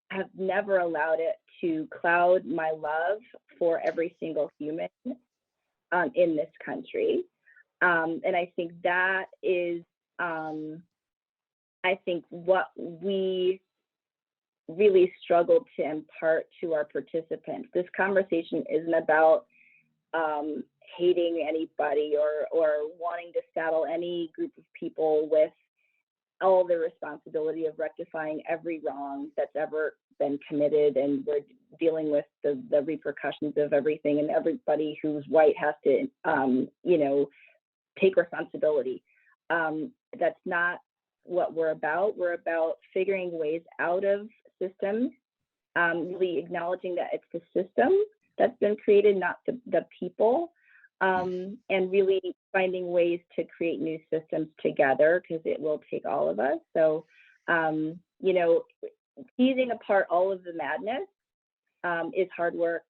have never allowed it to cloud my love for every single human in this country. And I think that is, I think, what we really struggled to impart to our participants. This conversation isn't about hating anybody or wanting to saddle any group of people with all the responsibility of rectifying every wrong that's ever been committed, and we're dealing with the repercussions of everything, and everybody who's white has to you know, take responsibility. That's not what we're about. We're about figuring ways out of systems, really acknowledging that it's the system that's been created, not the people, and really finding ways to create new systems together, because it will take all of us. So, you know, teasing apart all of the madness is hard work.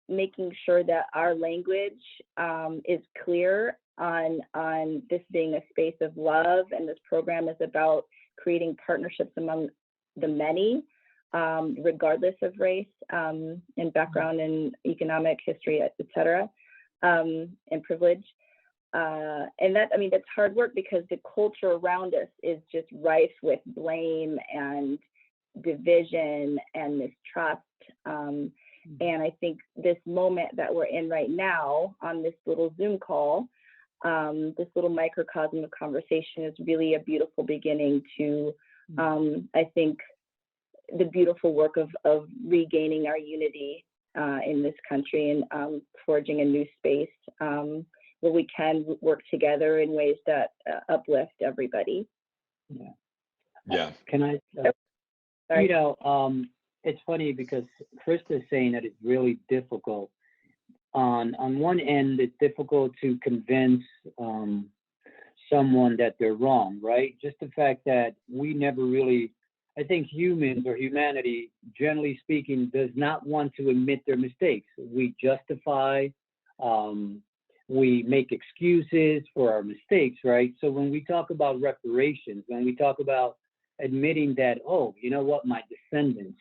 Making sure that our language is clear on this being a space of love, and this program is about creating partnerships among the many, regardless of race and background and economic history, et cetera, and privilege. And that, I mean, that's hard work because the culture around us is just rife with blame and division and mistrust. And I think this moment that we're in right now on this little Zoom call, this little microcosm of conversation is really a beautiful beginning to, I think, the beautiful work of regaining our unity in this country and forging a new space where we can work together in ways that uplift everybody. Yeah. Can I, Sorry. you know, it's funny because Christa is saying that it's really difficult. On one end, it's difficult to convince someone that they're wrong, right? Just the fact that we never really, I think humans or humanity, generally speaking, does not want to admit their mistakes. We justify, we make excuses for our mistakes, right? So when we talk about reparations, when we talk about admitting that, oh, you know what, my descendants,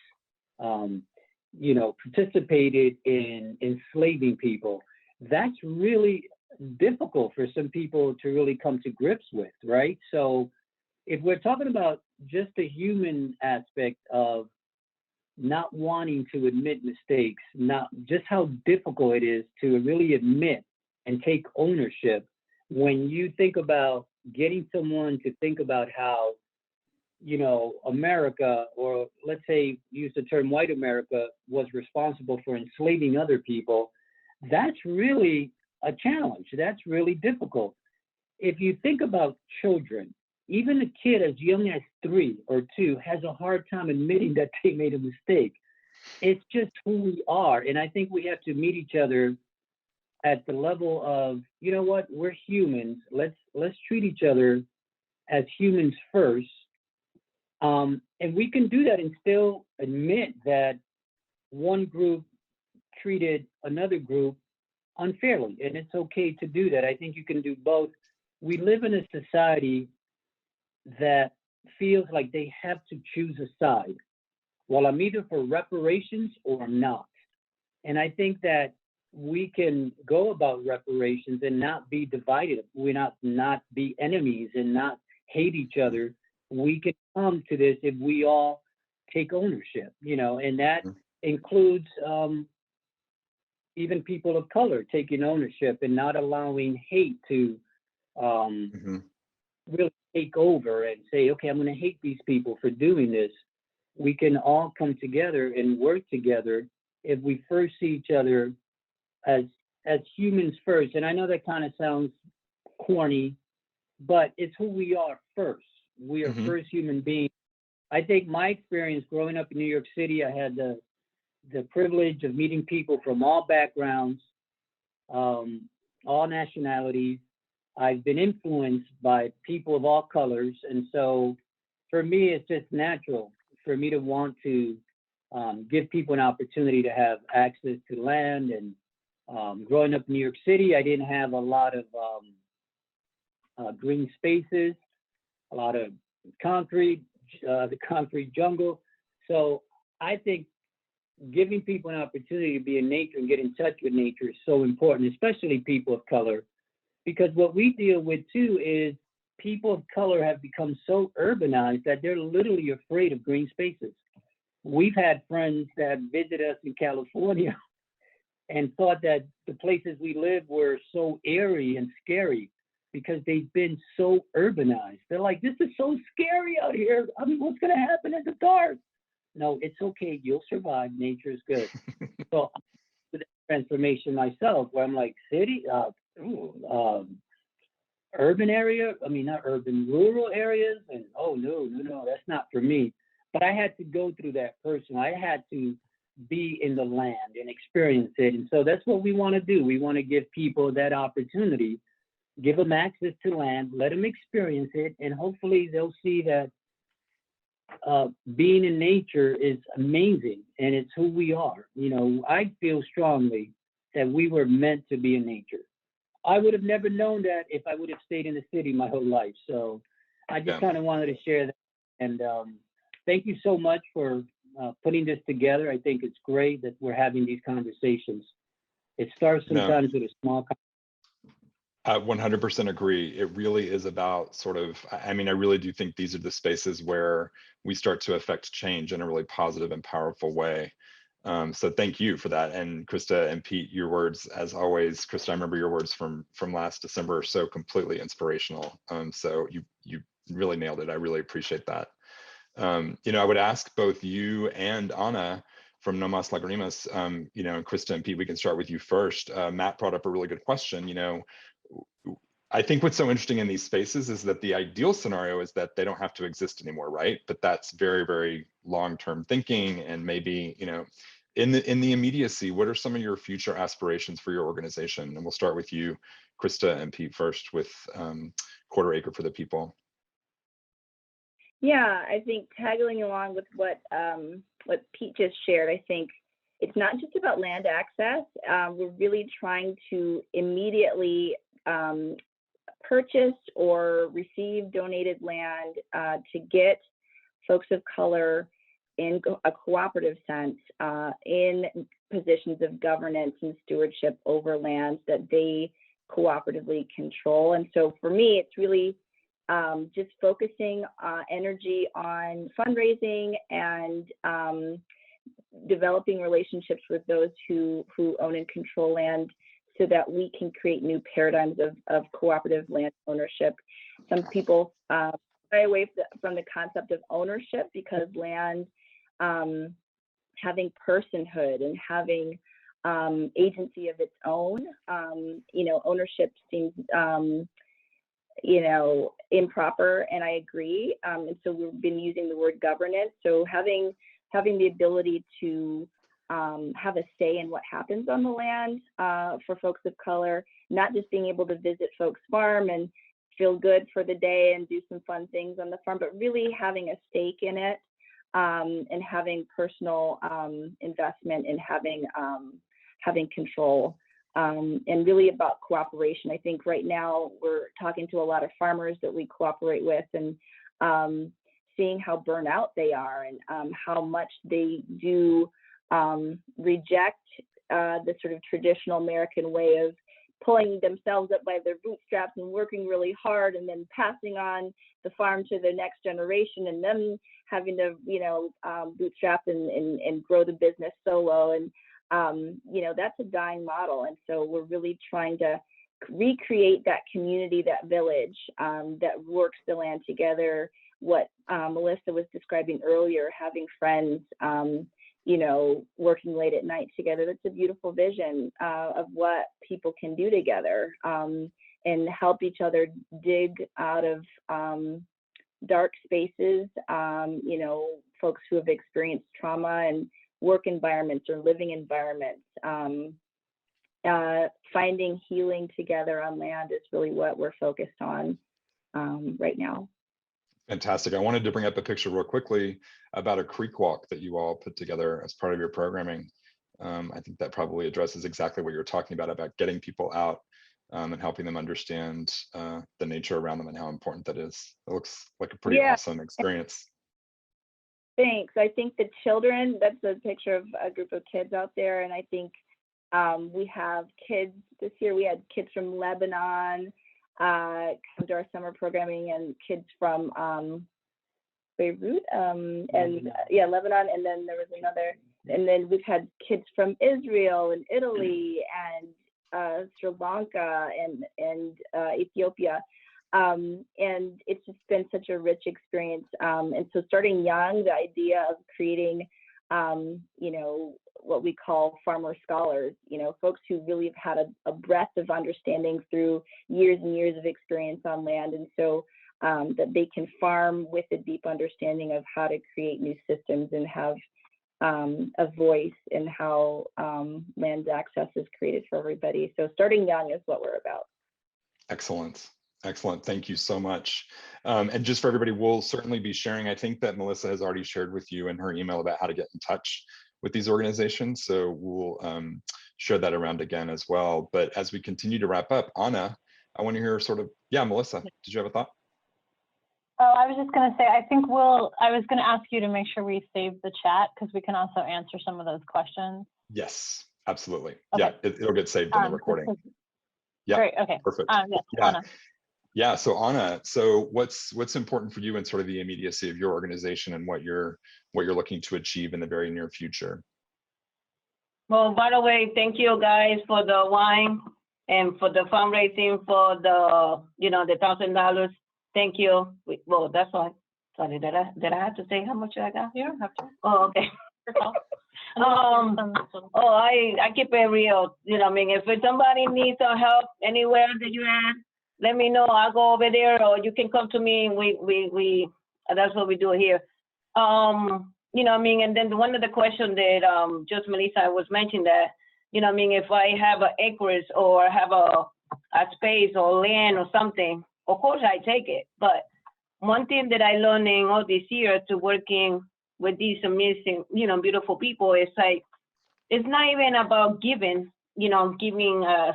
you know, participated in enslaving people, that's really difficult for some people to really come to grips with, right? So if we're talking about just the human aspect of not wanting to admit mistakes, not just how difficult it is to really admit and take ownership, when you think about getting someone to think about how, you know, America, or let's say use the term white America, was responsible for enslaving other people, that's really a challenge. That's really difficult. If you think about children, even a kid as young as 3 or 2 has a hard time admitting that they made a mistake. It's just who we are. And I think we have to meet each other at the level of, you know what, we're humans. Let's treat each other as humans first. And we can do that and still admit that one group treated another group unfairly. And it's okay to do that. I think you can do both. We live in a society that feels like they have to choose a side. Well, I'm either for reparations or I'm not. And I think that we can go about reparations and not be divided. We not be enemies and not hate each other. We can come to this if we all take ownership, you know, and that includes even people of color taking ownership and not allowing hate to really take over and say, okay, I'm going to hate these people for doing this. We can all come together and work together if we first see each other as humans first. And I know that kind of sounds corny, but it's who we are first. We are first human beings. I think my experience growing up in New York City, I had the privilege of meeting people from all backgrounds, all nationalities. I've been influenced by people of all colors. And so for me, it's just natural for me to want to give people an opportunity to have access to land. And growing up in New York City, I didn't have a lot of green spaces, a lot of concrete, the concrete jungle. So I think giving people an opportunity to be in nature and get in touch with nature is so important, especially people of color, because what we deal with too is people of color have become so urbanized that they're literally afraid of green spaces. We've had friends that visit us in California and thought that the places we live were so airy and scary because they've been so urbanized. They're like, this is so scary out here. I mean, what's going to happen in the dark? No, it's okay. You'll survive. Nature is good. So with the transformation myself, where I'm like, city, urban area, I mean, not urban, rural areas. And oh, no, that's not for me. But I had to go through that personally. I had to be in the land and experience it. And so that's what we want to do. We want to give people that opportunity, give them access to land, let them experience it, and hopefully they'll see that being in nature is amazing and it's who we are. You know, I feel strongly that we were meant to be in nature. I would have never known that if I would have stayed in the city my whole life. So I just kind of wanted to share that. And thank you so much for putting this together. I think it's great that we're having these conversations. It starts No. sometimes with a small. I 100% agree. It really is about sort of, I mean, I really do think these are the spaces where we start to affect change in a really positive and powerful way. So thank you for that. And Christa and Pete, your words, as always. Christa, I remember your words from last December are so completely inspirational. So you really nailed it. I really appreciate that. You know, I would ask both you and Ana from No Mas Lagrimas, you know, and Christa and Pete, we can start with you first. Matt brought up a really good question. You know, I think what's so interesting in these spaces is that the ideal scenario is that they don't have to exist anymore, right? But that's very, very long-term thinking, and maybe, you know, in the immediacy, what are some of your future aspirations for your organization? And we'll start with you, Christa and Pete first with Quarter Acre for the People. Yeah, I think tagging along with what Pete just shared, I think it's not just about land access. We're really trying to immediately purchase or receive donated land to get folks of color in a cooperative sense in positions of governance and stewardship over lands that they cooperatively control. And so for me, it's really just focusing energy on fundraising and developing relationships with those who own and control land, so that we can create new paradigms of cooperative land ownership. Some people stray away from the concept of ownership because land having personhood and having agency of its own, you know, ownership seems you know, improper, and I agree. And so we've been using the word governance. So having the ability to have a say in what happens on the land for folks of color, not just being able to visit folks' farm and feel good for the day and do some fun things on the farm, but really having a stake in it and having personal investment and having control. And really about cooperation. I think right now we're talking to a lot of farmers that we cooperate with, and seeing how burnout they are and how much they do reject the sort of traditional American way of pulling themselves up by their bootstraps and working really hard, and then passing on the farm to the next generation, and them having to, you know, bootstrap and grow the business solo. And you know, that's a dying model. And so we're really trying to recreate that community, that village that works the land together. What Melissa was describing earlier, having friends, you know, working late at night together. That's a beautiful vision of what people can do together and help each other dig out of dark spaces, you know, folks who have experienced trauma and work environments or living environments. Finding healing together on land is really what we're focused on right now. Fantastic. I wanted to bring up a picture real quickly about a creek walk that you all put together as part of your programming. I think that probably addresses exactly what you're talking about getting people out and helping them understand the nature around them and how important that is. It looks like a pretty awesome experience. Thanks. I think the children, that's a picture of a group of kids out there. And I think we have kids this year. We had kids from Lebanon come to our summer programming, and kids from Beirut and Lebanon. And then there was another, and then we've had kids from Israel and Italy and Sri Lanka and Ethiopia. And it's just been such a rich experience. And so starting young, the idea of creating, you know, what we call farmer scholars, you know, folks who really have had a breadth of understanding through years and years of experience on land. And so that they can farm with a deep understanding of how to create new systems and have a voice in how land access is created for everybody. So starting young is what we're about. Excellent. Excellent. Thank you so much. And just for everybody, we'll certainly be sharing. I think that Melissa has already shared with you in her email about how to get in touch with these organizations. So we'll share that around again as well. But as we continue to wrap up, Ana, I want to hear sort of, yeah, Melissa, did you have a thought? Oh, I was just going to say, I think I was going to ask you to make sure we save the chat because we can also answer some of those questions. Yes, absolutely. Okay. Yeah, it'll get saved in the recording. Yeah, Great, okay. perfect. Yes, Yeah. Ana. Yeah, so Ana, so what's important for you in sort of the immediacy of your organization and what you're looking to achieve in the very near future? Well, by the way, thank you guys for the wine and for the fundraising for the, the $1,000. Thank you. Well, that's all. Sorry, did I have to say how much I got? You don't have to. Oh, okay. I keep it real. If somebody needs some help anywhere that you at, let me know. I'll go over there, or you can come to me. And we that's what we do here. And then one of the questions that just Melissa was mentioning that, if I have acres or have a space or land or something, of course I take it. But one thing that I learned in all these years to working with these amazing, beautiful people is like, it's not even about giving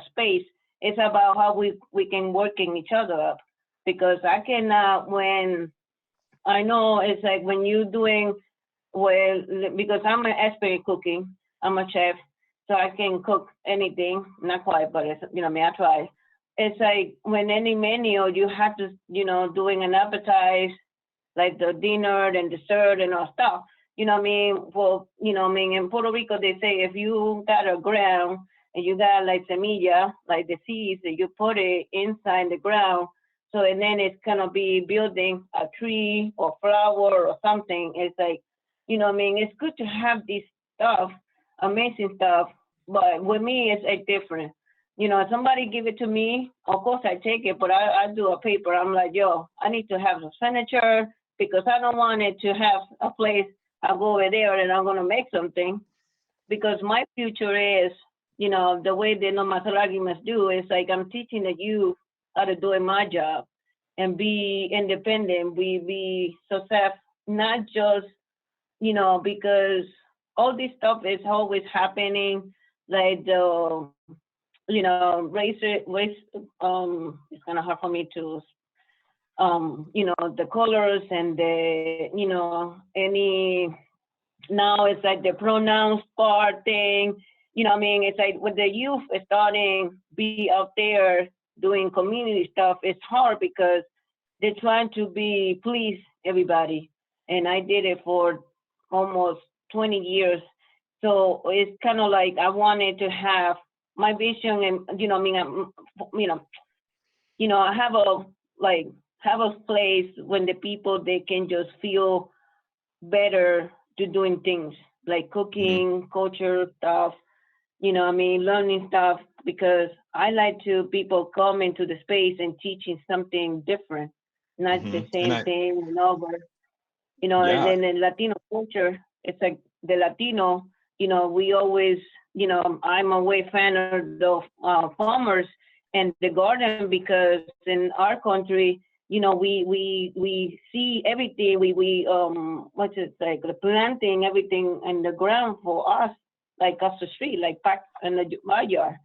space. It's about how we can work in each other up. Because I can, when I know it's like when you're doing, well, because I'm an expert cooking, I'm a chef, so I can cook anything, not quite, but it's, I try. It's like when any menu you have to, doing an appetizer, like the dinner and dessert and all stuff. Well, in Puerto Rico, they say if you got a ground and you got like semilla, like the seeds, and you put it inside the ground, so and then it's gonna be building a tree or flower or something. It's like, it's good to have this stuff, amazing stuff, but with me, it's like different. If somebody give it to me, of course I take it, but I do a paper. I'm like, yo, I need to have some furniture because I don't want it to have a place. I'll go over there and I'm going to make something because my future is, the way the No Mas Lagrimas do is like I'm teaching the youth how to do my job and be independent. We be success, not just, because all this stuff is always happening, like the race, it's kind of hard for me to, the colors and the, now it's like the pronouns part thing, it's like with the youth starting be out there doing community stuff, it's hard because they're trying to please everybody. And I did it for almost 20 years. So it's kind of like I wanted to have my vision and, have a place when the people, they can just feel better to doing things like cooking, culture stuff, learning stuff, because I like to people come into the space and teaching something different, not the same thing over, and then in Latino culture, it's like the Latino, we always, I'm a way fan of the farmers and the garden because in our country, we see everything. We what's it like the planting everything in the ground for us, like across the street, like back in the backyard.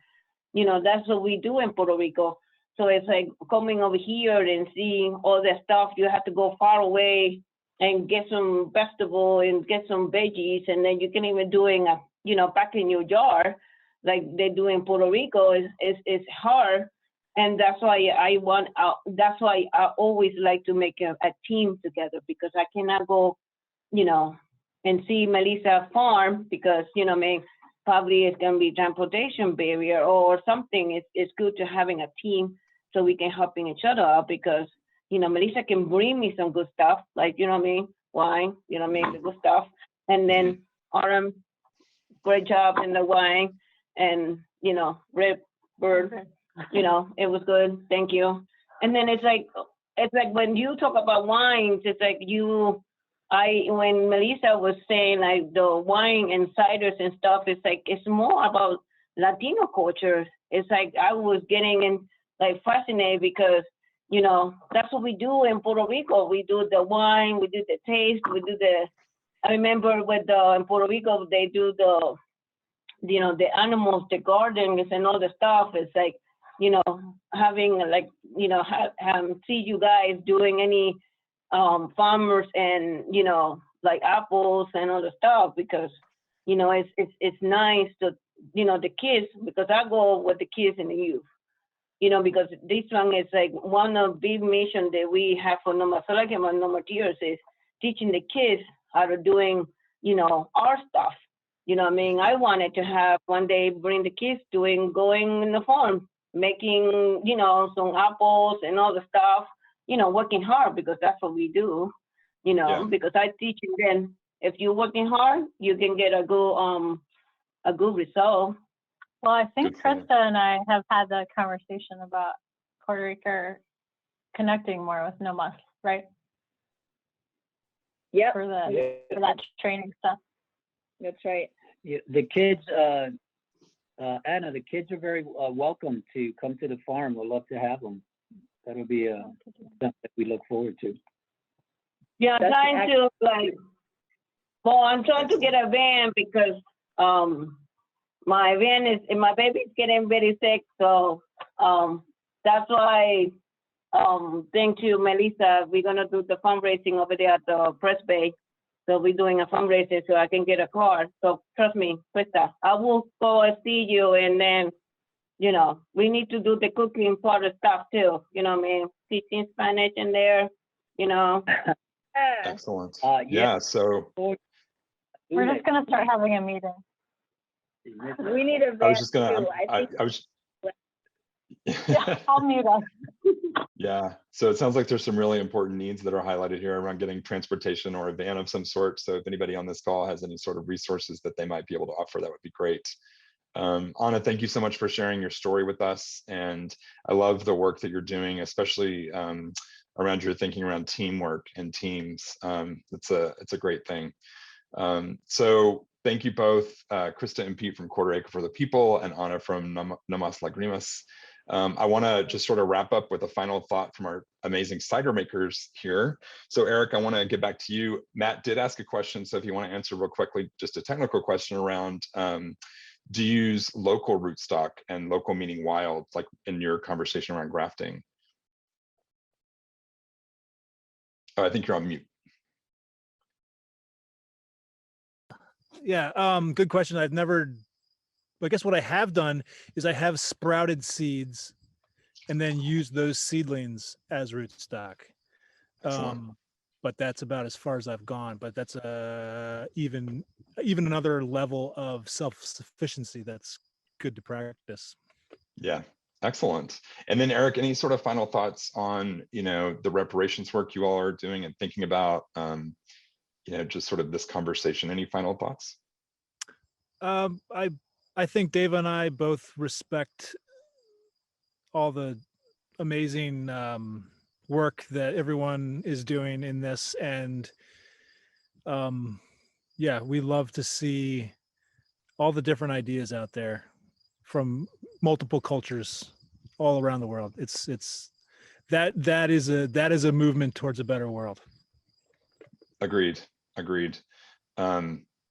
That's what we do in Puerto Rico. So it's like coming over here and seeing all that stuff. You have to go far away and get some vegetable and get some veggies, and then you can even doing back in your jar, like they do in Puerto Rico. It's hard. And that's why that's why I always like to make a team together, because I cannot go, and see Melissa farm because, probably it's going to be transportation barrier or something. It's good to having a team so we can help each other out because, Melissa can bring me some good stuff, like, wine, the good stuff. And then Autumn, great job in the wine and, Redbyrd. It was good. Thank you. And then it's like when you talk about wines, it's like when Melissa was saying like the wine and ciders and stuff, it's like, it's more about Latino culture. It's like, I was getting in like fascinated because, that's what we do in Puerto Rico. We do the wine, we do the taste, I remember in Puerto Rico, they do the animals, the gardens and all the stuff. It's like, having like, see you guys doing any farmers and, you know, like apples and other stuff, because, you know, it's nice to, you know, the kids, because I go with the kids and the youth, you know, because this one is like one of the mission that we have for No Mas Lagrimas and No More Tears is teaching the kids how to doing, you know, our stuff. You know what I mean? I wanted to have one day bring the kids going in the farm, making, you know, some apples and all the stuff, you know, working hard, because that's what we do, you know, Yeah. because I teach them, if you're working hard, you can get a good result. Well, I think Good for you. Christa and I have had that conversation about Puerto Rico connecting more with No Mas, right? Yep, For Yeah. that training stuff. that's right. Yeah, the kids, Anna, the kids are very welcome to come to the farm. We'd love to have them. That'll be something that we look forward to. Yeah, I'm That's trying to like, well, I'm trying to get a van because my baby's getting very sick, so that's why thank you, Melissa. We're gonna do the fundraising over there at the press bay. So we're doing a fundraiser so I can get a car. So trust me, Christa, I will go and see you, and then, you know, we need to do the cooking part of stuff too. You know what I mean? Teaching Spanish in there, you know. Excellent. Yeah. Yeah. So We're just gonna start having a meeting. We need a I van was just gonna. too. I was. Yeah, I'll mute us. Yeah. So it sounds like there's some really important needs that are highlighted here around getting transportation or a van of some sort. So if anybody on this call has any sort of resources that they might be able to offer, that would be great. Ana, thank you so much for sharing your story with us. And I love the work that you're doing, especially around your thinking around teamwork and teams. It's a great thing. So thank you both, Christa and Pete from Quarter Acre for the People and Ana from No Mas Lagrimas. I want to just sort of wrap up with a final thought from our amazing cider makers here. So Eric, I want to get back to you. Matt did ask a question, so if you want to answer real quickly, just a technical question around, do you use local rootstock, and local meaning wild, like in your conversation around grafting? Oh, I think you're on mute. Yeah, good question. I guess what I have done is I have sprouted seeds and then used those seedlings as rootstock. Excellent. But that's about as far as I've gone. But that's even another level of self-sufficiency that's good to practice. Yeah, excellent. And then Eric, any sort of final thoughts on, you know, the reparations work you all are doing and thinking about, you know, just sort of this conversation? Any final thoughts? I think Dave and I both respect all the amazing work that everyone is doing in this, and yeah, we love to see all the different ideas out there from multiple cultures all around the world. That is a movement towards a better world. Agreed.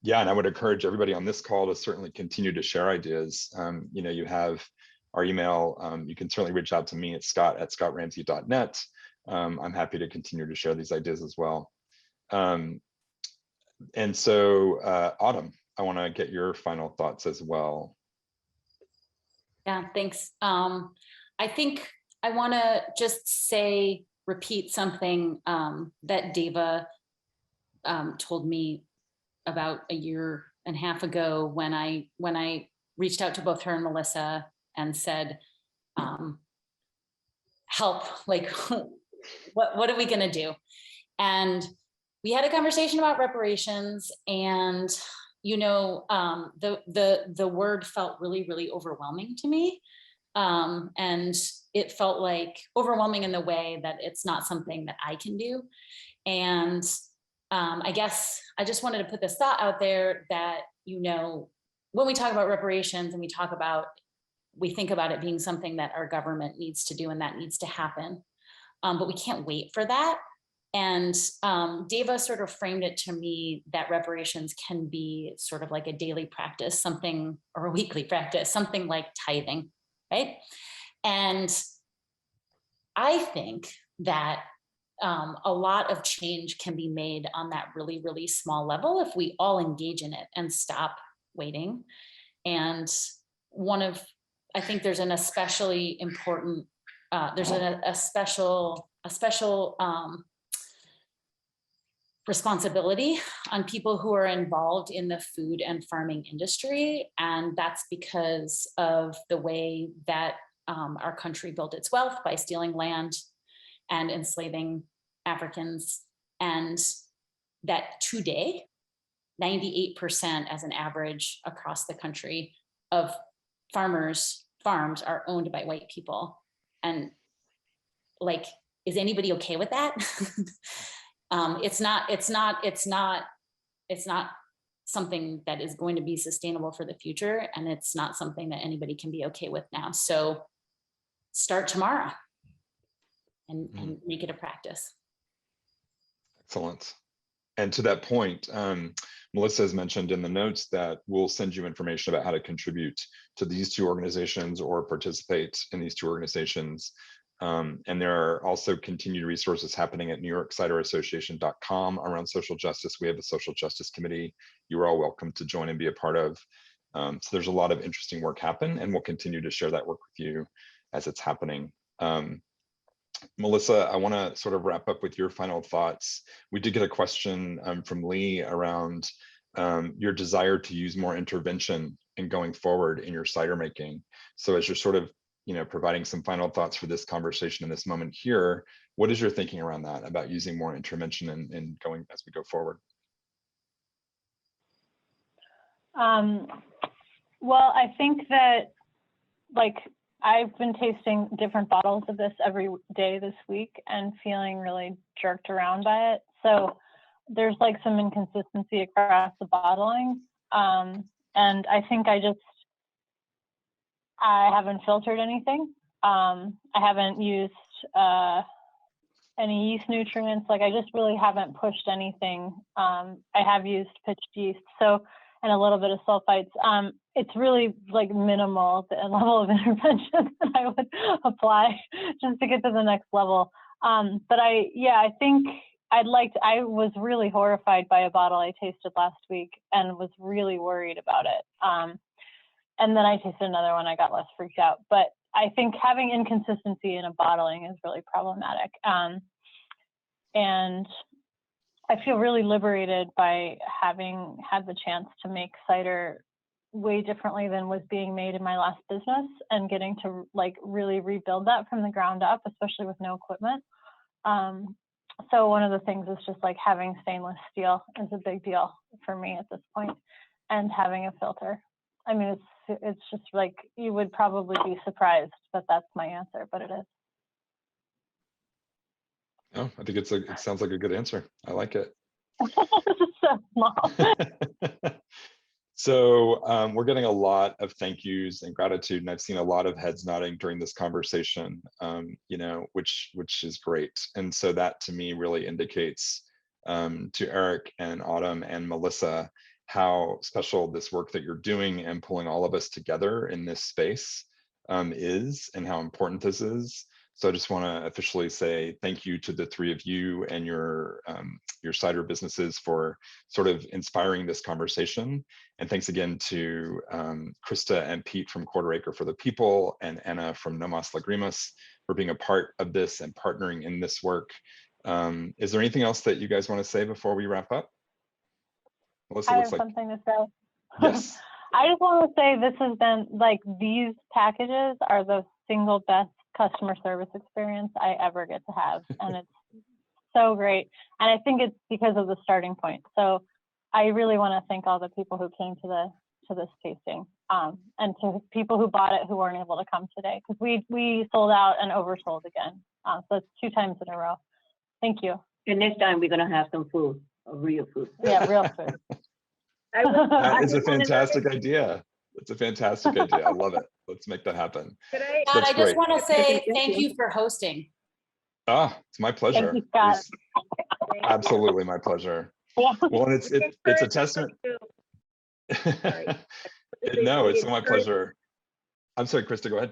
Yeah, and I would encourage everybody on this call to certainly continue to share ideas. You know, you have our email. You can certainly reach out to me at scott@scottramsey.net. I'm happy to continue to share these ideas as well. And so, Autumn, I want to get your final thoughts as well. Yeah, thanks. I think I want to just repeat something that Deva told me about a year and a half ago when I reached out to both her and Melissa and said, help, like, what are we going to do? And we had a conversation about reparations, and, you know, the word felt really, really overwhelming to me. And it felt like overwhelming in the way that it's not something that I can do. And I guess I just wanted to put this thought out there that, you know, when we talk about reparations and we think about it being something that our government needs to do and that needs to happen, but we can't wait for that. And Deva sort of framed it to me that reparations can be sort of like a daily practice, something, or a weekly practice, something like tithing, right? And I think that a lot of change can be made on that really, really small level if we all engage in it and stop waiting. And I think there's an especially important, there's a special responsibility on people who are involved in the food and farming industry. And that's because of the way that our country built its wealth by stealing land and enslaving Africans. And that today, 98% as an average across the country of farms are owned by white people. And like, is anybody okay with that? It's not something that is going to be sustainable for the future. And it's not something that anybody can be okay with now. So start tomorrow and make it a practice. Excellent. And to that point, Melissa has mentioned in the notes that we'll send you information about how to contribute to these two organizations or participate in these two organizations. And there are also continued resources happening at NewYorkCiderAssociation.com around social justice. We have a social justice committee you are all welcome to join and be a part of. So there's a lot of interesting work happen, and we'll continue to share that work with you as it's happening. Melissa, I want to sort of wrap up with your final thoughts. We did get a question from Lee around your desire to use more intervention in going forward in your cider making. So as you're sort of providing some final thoughts for this conversation in this moment here, what is your thinking around that, about using more intervention and going as we go forward? Well, I think that, like, I've been tasting different bottles of this every day this week and feeling really jerked around by it. So there's like some inconsistency across the bottling. And I think I haven't filtered anything. I haven't used any yeast nutrients. Like, I just really haven't pushed anything. I have used pitched yeast, and a little bit of sulfites. It's really like minimal, the level of intervention that I would apply just to get to the next level. But I think I was really horrified by a bottle I tasted last week and was really worried about it. And then I tasted another one, I got less freaked out. But I think having inconsistency in a bottling is really problematic. And I feel really liberated by having had the chance to make cider way differently than was being made in my last business, and getting to like really rebuild that from the ground up, especially with no equipment. So one of the things is just like having stainless steel is a big deal for me at this point, and having a filter. I mean, it's just like, you would probably be surprised that that's my answer, but it is. Oh, I think it sounds like a good answer. I like it. So small. So we're getting a lot of thank yous and gratitude, and I've seen a lot of heads nodding during this conversation, which is great. And so that to me really indicates to Eric and Autumn and Melissa how special this work that you're doing and pulling all of us together in this space is, and how important this is. So I just want to officially say thank you to the three of you and your cider businesses for sort of inspiring this conversation. And thanks again to Christa and Pete from Quarter Acre for the People, and Ana from No Mas Lagrimas for being a part of this and partnering in this work. Is there anything else that you guys want to say before we wrap up? Melissa, I have something to say. Yes. I just want to say this has been like, these packages are the single best customer service experience I ever get to have, and it's so great. And I think it's because of the starting point. So I really want to thank all the people who came to this tasting, and to people who bought it who weren't able to come today, because we sold out and oversold again. So it's 2 times in a row. Thank you. And next time we're gonna have some food, real food. Yeah, real food. That is a fantastic idea. It's a fantastic idea. I love it. Let's make that happen. Scott, That's I just great. want to say thank you for hosting. Ah, it's my pleasure. Thank you, Scott. It's absolutely my pleasure. Well, and it's a testament. Sorry. No, it's my pleasure. I'm sorry, Christa, go ahead.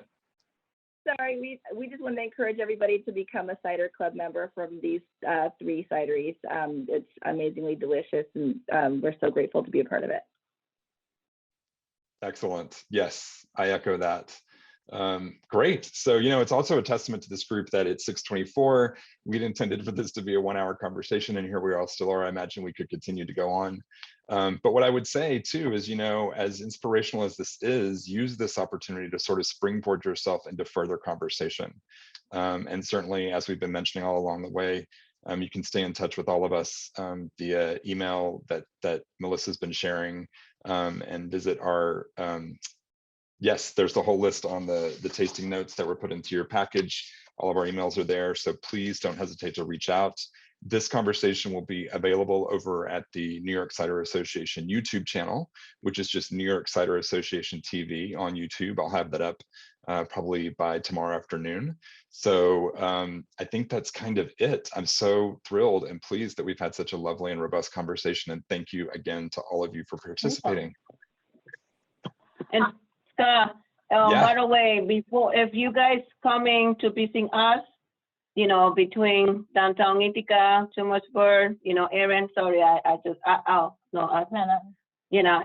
Sorry, we just want to encourage everybody to become a cider club member from these 3 cideries. It's amazingly delicious, and we're so grateful to be a part of it. Excellent. Yes, I echo that. Great. So, it's also a testament to this group that it's 6:24. We'd intended for this to be a 1-hour conversation, and here we all still are. I imagine we could continue to go on. But what I would say too is, as inspirational as this is, use this opportunity to sort of springboard yourself into further conversation. And certainly, as we've been mentioning all along the way, you can stay in touch with all of us via email that Melissa's been sharing, and visit our, yes, there's the whole list on the tasting notes that were put into your package. All of our emails are there, so please don't hesitate to reach out. This conversation will be available over at the New York Cider Association YouTube channel, which is just New York Cider Association TV on YouTube. I'll have that up probably by tomorrow afternoon. So I think that's kind of it. I'm so thrilled and pleased that we've had such a lovely and robust conversation. And thank you again to all of you for participating. And by the way, if you guys coming to visit us, between downtown Ithaca, Thomasburg, Aaron, sorry,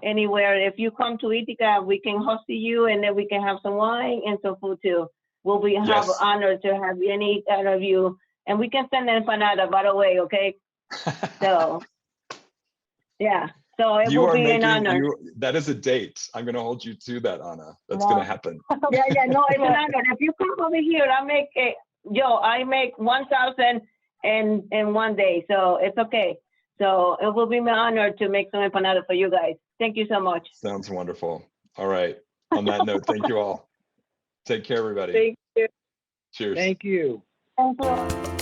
anywhere. If you come to Ithaca, we can host you, and then we can have some wine and some food too. We'll be have honor to have any of you, and we can send empanada, by the way, okay? So, yeah. So it will be an honor. That is a date. I'm going to hold you to that, Ana. That's going to happen. Yeah, no, it's an honor. If you come over here, I make 1,000 in one day, so it's okay. So it will be my honor to make some empanada for you guys. Thank you so much. Sounds wonderful. All right. On that note, thank you all. Take care, everybody. Thank you. Cheers. Thank you. Thank you.